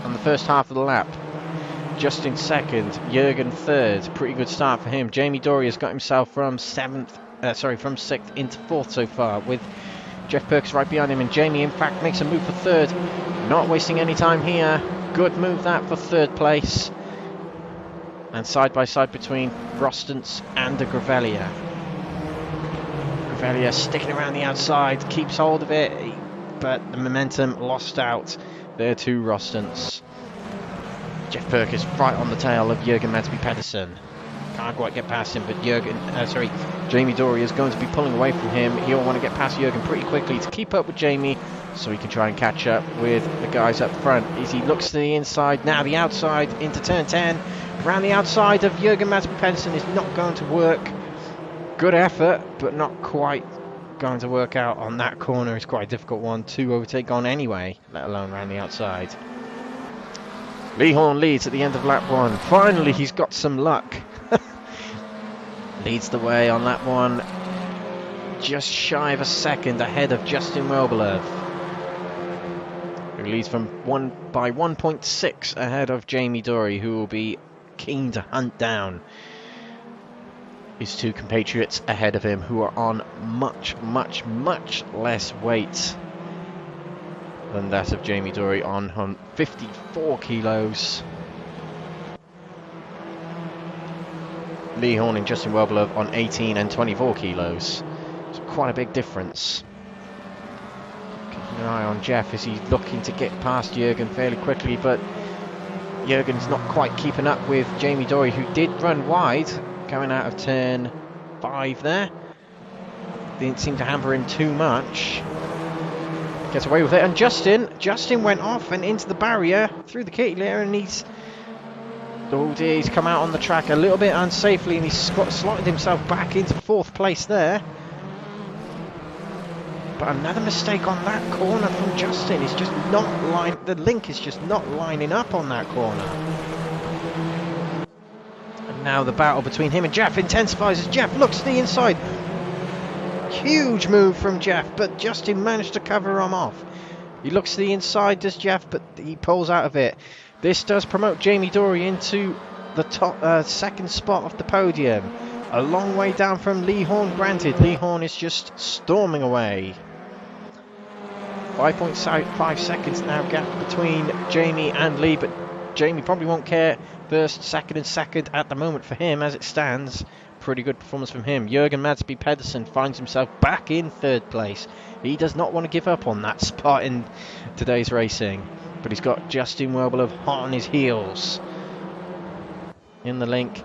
on the first half of the lap. Justin second, Jürgen third. Pretty good start for him. Jamie Dorey has got himself from 6th into 4th so far, with Jeff Perkins right behind him, and Jamie in fact makes a move for 3rd. Not wasting any time here. Good move that for 3rd place. And side by side between Rostance and de Gravelia. Gravelia sticking around the outside, keeps hold of it, but the momentum lost out there to Rostance. Jeff Perkins right on the tail of Jürgen Madsby Pedersen. Can't quite get past him, but Jamie Dorey is going to be pulling away from him. He'll want to get past Jürgen pretty quickly to keep up with Jamie, so he can try and catch up with the guys up front. As he looks to the inside, now the outside into turn 10. Around the outside of Jürgen Madsby Pedersen is not going to work. Good effort, but not quite going to work out on that corner. It's quite a difficult one to overtake on anyway, let alone around the outside. Lee Horne leads at the end of lap 1. Finally, he's got some luck. Leads the way on lap 1. Just shy of a second ahead of Justin Welbelev, who leads by 1.6 ahead of Jamie Dorey, who will be keen to hunt down his 2 compatriots ahead of him, who are on much less weight than that of Jamie Dorey, on 54 kilos. Lee Horne and Justin Welbelev on 18 and 24 kilos. It's quite a big difference. Keeping an eye on Jeff as he's looking to get past Jürgen fairly quickly, but Jürgen's not quite keeping up with Jamie Dorey, who did run wide coming out of turn 5 there. Didn't seem to hamper him too much. Gets away with it, and Justin went off and into the barrier through the kitty litter, and he's come out on the track a little bit unsafely, and he's slotted himself back into 4th place there. But another mistake on that corner from Justin. It's just not the link is just not lining up on that corner. And now the battle between him and Jeff intensifies as Jeff looks to the inside. Huge move from Jeff, but Justin managed to cover him off. He looks to the inside, does Jeff, but he pulls out of it. This does promote Jamie Dorey into the top 2nd spot of the podium. A long way down from Lee Horne, granted. Lee Horne is just storming away. 5.5 seconds now gap between Jamie and Lee, but Jamie probably won't care. 1st, 2nd and 2nd at the moment for him as it stands. Pretty good performance from him. Jürgen Madsby Pedersen finds himself back in 3rd place. He does not want to give up on that spot in today's racing, but he's got Justin Welbelev hot on his heels in the link.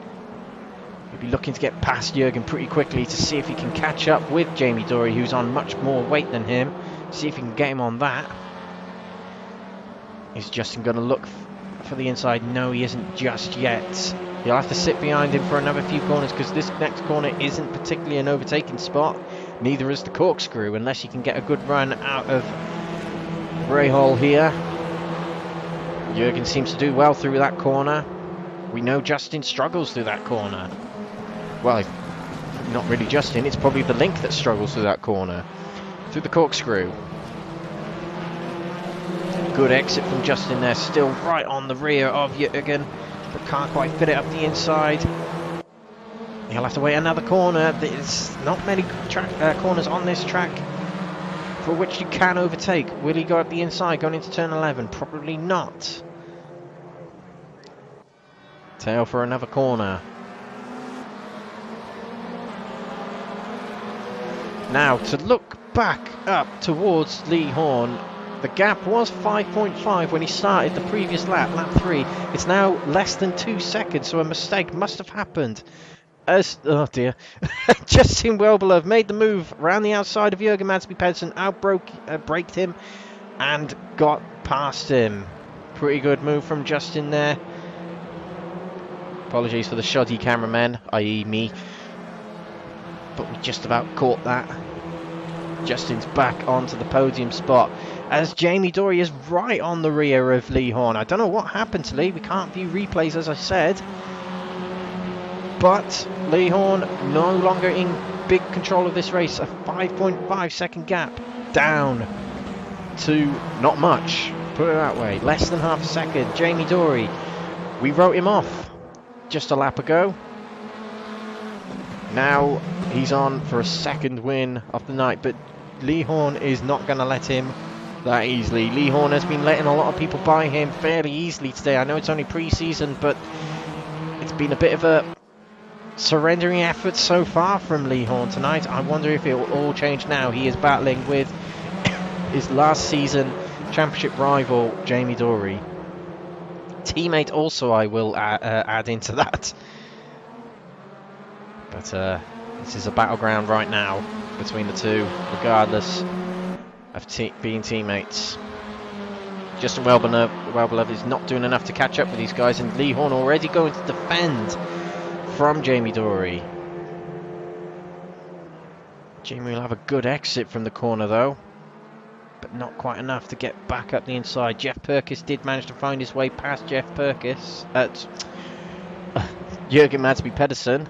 He'll be looking to get past Jürgen pretty quickly to see if he can catch up with Jamie Dorey, who's on much more weight than him. See if he can get him on that. Is Justin going to look for the inside? No, he isn't just yet. He'll have to sit behind him for another few corners, because this next corner isn't particularly an overtaking spot. Neither is the corkscrew, unless he can get a good run out of Rahal here. Jürgen seems to do well through that corner. We know Justin struggles through that corner. Well, not really Justin, it's probably the link that struggles through that corner. Through the corkscrew. Good exit from Justin there, still right on the rear of Jürgen, but can't quite fit it up the inside. He'll have to wait another corner. There's not many corners on this track for which you can overtake. Will he go up the inside going into turn 11? Probably not. Tail for another corner. Now to look back up towards Lee Horne. The gap was 5.5 when he started the previous lap, lap 3. It's now less than 2 seconds, so a mistake must have happened. Oh dear. Justin Welbelev made the move around the outside of Jürgen Madsby Pedersen, braked him and got past him. Pretty good move from Justin there. Apologies for the shoddy cameraman, i.e. me. But we just about caught that. Justin's back onto the podium spot as Jamie Dorey is right on the rear of Lee Horne. I don't know what happened to Lee. We can't view replays, as I said. But Lee Horne no longer in big control of this race. A 5.5 second gap down to not much, put it that way, less than half a second. Jamie Dorey, we wrote him off just a lap ago. Now he's on for a second win of the night, but Lee Horne is not going to let him that easily. Lee Horne has been letting a lot of people by him fairly easily today. I know it's only pre-season, but it's been a bit of a surrendering effort so far from Lee Horne tonight. I wonder if it will all change now. He is battling with his last season championship rival, Jamie Dorey. Teammate also, I will add into that. But this is a battleground right now between the two, regardless of being teammates. Justin Wellbeloved is not doing enough to catch up with these guys, and Lee Horne already going to defend from Jamie Dorey. Jamie will have a good exit from the corner though, but not quite enough to get back up the inside. Jeff Purkis did manage to find his way past Jeff Purkis at Jürgen Madsby Pedersen.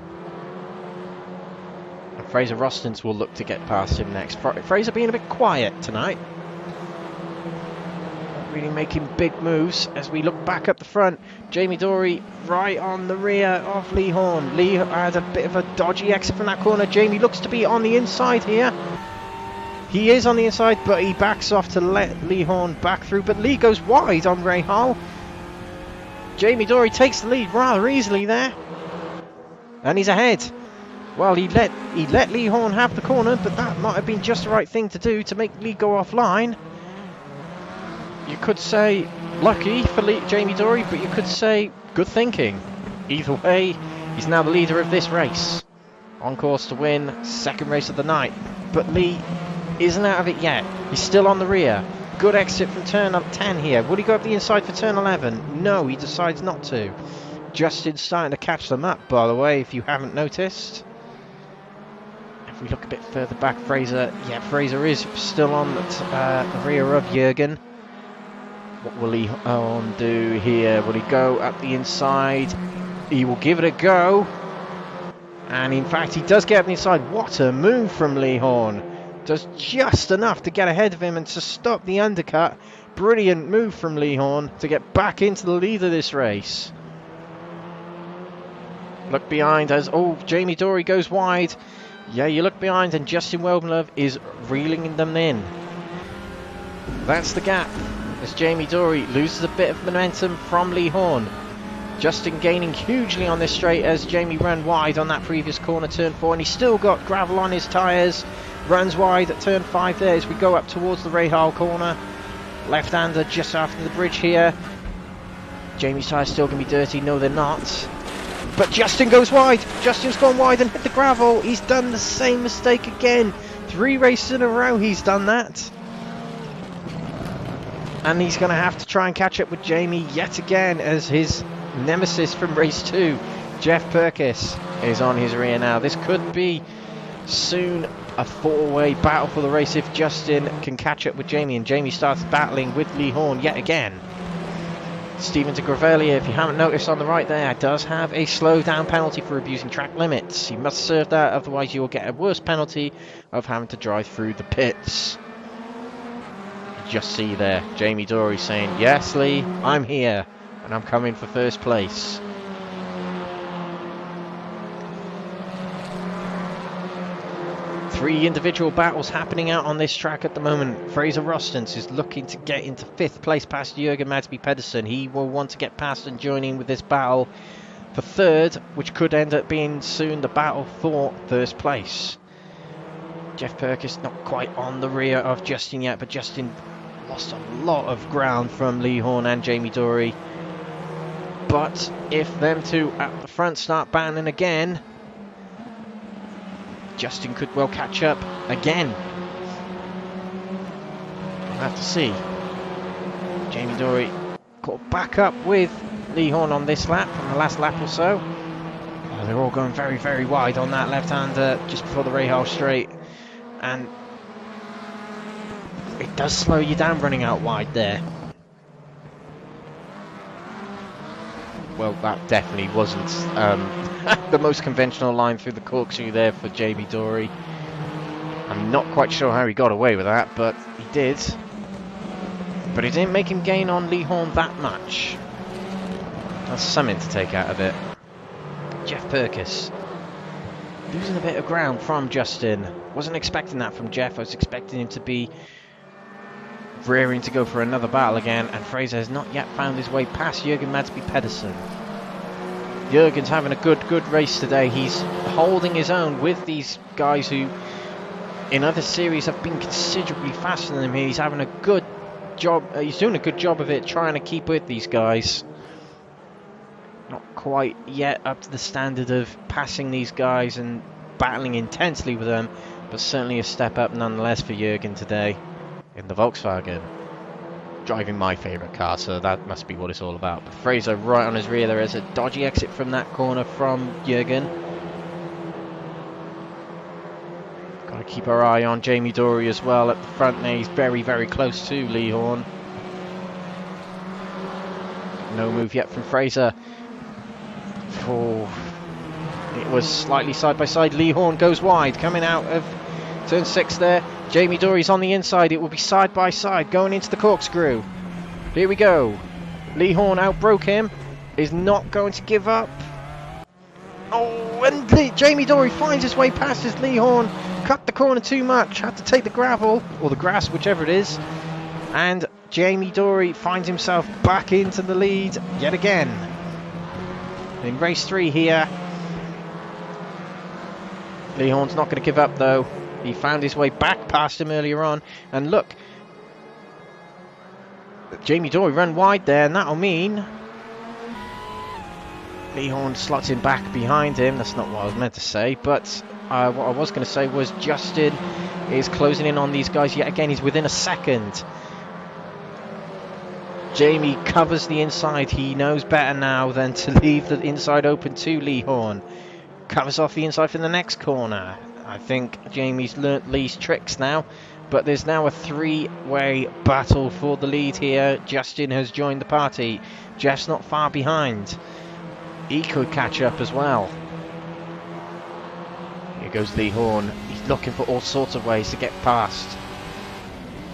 And Fraser Rostens will look to get past him next. Fraser being a bit quiet tonight. Not really making big moves as we look back up the front. Jamie Dorey right on the rear of Lee Horne. Lee had a bit of a dodgy exit from that corner. Jamie looks to be on the inside here. He is on the inside, but he backs off to let Lee Horne back through. But Lee goes wide on Ray Hall. Jamie Dorey takes the lead rather easily there. And he's ahead. Well, he let Lee Horne have the corner, but that might have been just the right thing to do to make Lee go offline. You could say lucky for Jamie Dorey, but you could say good thinking. Either way, he's now the leader of this race. On course to win, second race of the night. But Lee isn't out of it yet. He's still on the rear. Good exit from turn 10 here. Would he go up the inside for turn 11? No, he decides not to. Justin's starting to catch them up, by the way, if you haven't noticed. If we look a bit further back, Fraser is still on the rear of Jürgen. What will Lee Horne do here? Will he go up the inside? He will give it a go. And in fact, he does get up the inside. What a move from Lee Horne. Does just enough to get ahead of him and to stop the undercut. Brilliant move from Lee Horne to get back into the lead of this race. Look behind as, Jamie Dorey goes wide. Yeah, you look behind and Justin Wellbeloved is reeling them in. That's the gap as Jamie Dorey loses a bit of momentum from Lee Horne. Justin gaining hugely on this straight as Jamie ran wide on that previous corner, turn 4, and he's still got gravel on his tyres. Runs wide at turn 5 there as we go up towards the Rahal corner. Left-hander just after the bridge here. Jamie's tyres still going to be dirty. No, they're not. But Justin goes wide. Justin's gone wide and hit the gravel. He's done the same mistake again. 3 races in a row he's done that. And he's going to have to try and catch up with Jamie yet again as his nemesis from race 2, Jeff Purkis, is on his rear now. This could be soon a 4-way battle for the race if Justin can catch up with Jamie, and Jamie starts battling with Lee Horne yet again. Stephen de Gravelia, if you haven't noticed on the right there, does have a slow down penalty for abusing track limits. You must serve that, otherwise you will get a worse penalty of having to drive through the pits. You just see there Jamie Dorey saying, yes Lee, I'm here and I'm coming for first place. Three individual battles happening out on this track at the moment. Fraser Rostens is looking to get into 5th place past Jürgen Madsby Pedersen. He will want to get past and join in with this battle for 3rd, which could end up being soon the battle for 1st place. Jeff Purkis not quite on the rear of Justin yet, but Justin lost a lot of ground from Lee Horne and Jamie Dorey. But if them two at the front start battling again, Justin could well catch up again. We'll have to see. Jamie Dorey caught back up with Lee Horne on this lap, on the last lap or so. They're all going very, very wide on that left-hander just before the Rahal straight. And it does slow you down running out wide there. well, that definitely wasn't the most conventional line through the corkscrew there for Jamie Dorey. I'm not quite sure how he got away with that, but he did. But it didn't make him gain on Lee Horne that much. That's something to take out of it. Jeff Purkis losing a bit of ground from Justin. Wasn't expecting that from Jeff. I was expecting him to be rearing to go for another battle again, and Fraser has not yet found his way past Jürgen Madsby Pedersen. Jürgen's having a good race today. He's holding his own with these guys who in other series have been considerably faster than him here. He's having a good job, he's doing a good job of it, trying to keep with these guys. Not quite yet up to the standard of passing these guys and battling intensely with them, but certainly a step up nonetheless for Jürgen today in the Volkswagen. Driving my favourite car, so that must be what it's all about. But Fraser right on his rear. There is a dodgy exit from that corner from Jürgen. Got to keep our eye on Jamie Dorey as well at the front there. He's very close to Lee Horne. No move yet from Fraser. Oh, it was slightly side by side. Lee Horne goes wide, coming out of turn 6 there. Jamie Dorey's on the inside. It will be side by side going into the corkscrew. Here we go. Lee Horne outbroke him. Is not going to give up. Oh, and Jamie Dorey finds his way past as Lee Horne cut the corner too much. Had to take the gravel or the grass, whichever it is. And Jamie Dorey finds himself back into the lead yet again. In race 3 here. Lee Horne's not going to give up though. He found his way back past him earlier on. And look, Jamie Dorey run wide there, and that'll mean Lee Horne slots him back behind him. That's not what I was meant to say, but what I was going to say was Justin is closing in on these guys yet again. He's within a second. Jamie covers the inside. He knows better now than to leave the inside open to Lee Horne. Covers off the inside for the next corner. I think Jamie's learnt Lee's tricks now, but there's now a 3-way battle for the lead here. Justin has joined the party. Jeff's not far behind. He could catch up as well. Here goes Lee Horne. He's looking for all sorts of ways to get past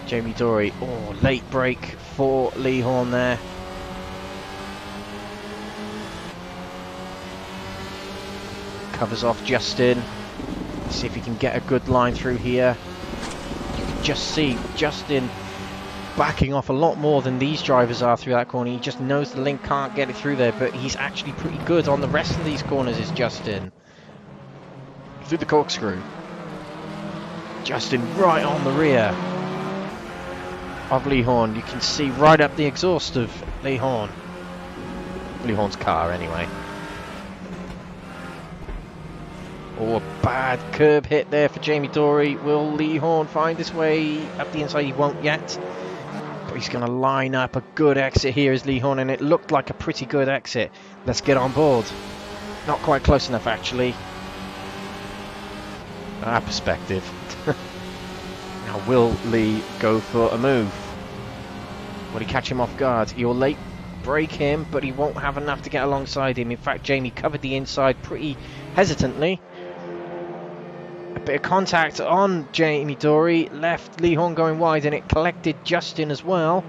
Jamie Dorey. Oh, late break for Lee Horne there. Covers off Justin. See if he can get a good line through here. You can just see Justin backing off a lot more than these drivers are through that corner. He just knows the link can't get it through there, but he's actually pretty good on the rest of these corners is Justin. Through the corkscrew. Justin right on the rear of Lee Horne. You can see right up the exhaust of Lee Horne. Lee Horne's car anyway. Oh, a bad curb hit there for Jamie Dorey. Will Lee Horne find his way up the inside? He won't yet. But he's going to line up a good exit here as Lee Horne, and it looked like a pretty good exit. Let's get on board. Not quite close enough, actually. Our perspective. Now, will Lee go for a move? Will he catch him off guard? He'll late break him, but he won't have enough to get alongside him. In fact, Jamie covered the inside pretty hesitantly. A bit of contact on Jamie Dorey, left Lee Horne going wide, and it collected Justin as well.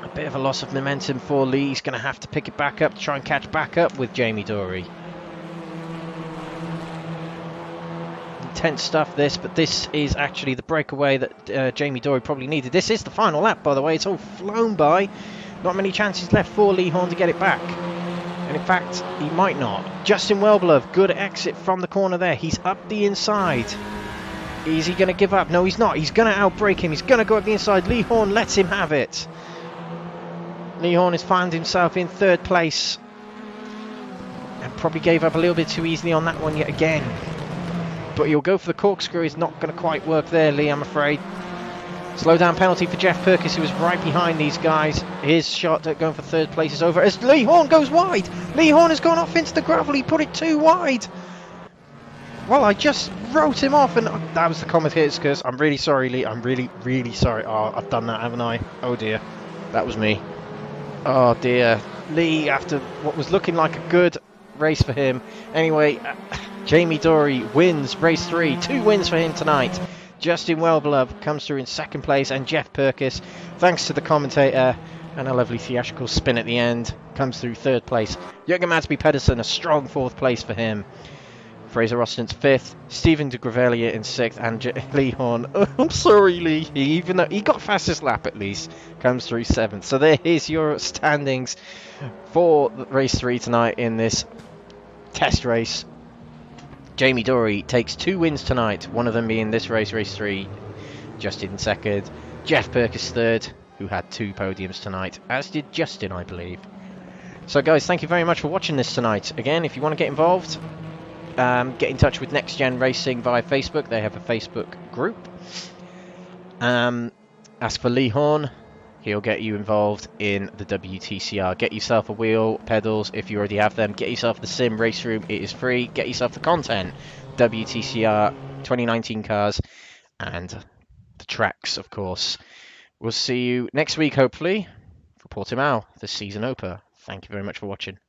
A bit of a loss of momentum for Lee. He's going to have to pick it back up to try and catch back up with Jamie Dorey. Intense stuff this, but this is actually the breakaway that Jamie Dorey probably needed. This is the final lap, by the way. It's all flown by. Not many chances left for Lee Horne to get it back. And in fact, he might not. Justin Wellblow, good exit from the corner there. He's up the inside. Is he going to give up? No, he's not. He's going to outbrake him. He's going to go up the inside. Lee Horne lets him have it. Lee Horne has found himself in 3rd place. And probably gave up a little bit too easily on that one yet again. But he'll go for the corkscrew. It's not going to quite work there, Lee, I'm afraid. Slow down penalty for Jeff Purkis, who was right behind these guys. His shot at going for 3rd place is over as Lee Horne goes wide. Lee Horne has gone off into the gravel. He put it too wide. Well, I just wrote him off, and that was the commentator's curse. I'm really sorry, Lee. I'm really sorry. Oh, I've done that, haven't I? Oh dear. That was me. Oh dear. Lee after what was looking like a good race for him. Anyway, Jamie Dorey wins race 3. 2 wins for him tonight. Justin Wellbeloved comes through in second place, and Jeff Purkis, thanks to the commentator and a lovely theatrical spin at the end, comes through third place. Jürgen Madsby Pedersen, a strong fourth place for him. Fraser Austin's 5th, Stephen de Gravelia in 6th, and Lee Horne, oh, I'm sorry Lee, even though he got fastest lap at least, comes through 7th. So there is your standings for race 3 tonight in this test race. Jamie Dorey takes 2 wins tonight, one of them being this race, race 3, Justin 2nd, Jeff Purkis 3rd, who had 2 podiums tonight, as did Justin, I believe. So guys, thank you very much for watching this tonight. Again, if you want to get involved, get in touch with Nxtgen Racing via Facebook. They have a Facebook group. Ask for Lee Horne. He'll get you involved in the WTCR. Get yourself a wheel, pedals if you already have them. Get yourself the sim Raceroom. It is free. Get yourself the content. WTCR 2019 cars and the tracks, of course. We'll see you next week, hopefully, for Portimao, the season opener. Thank you very much for watching.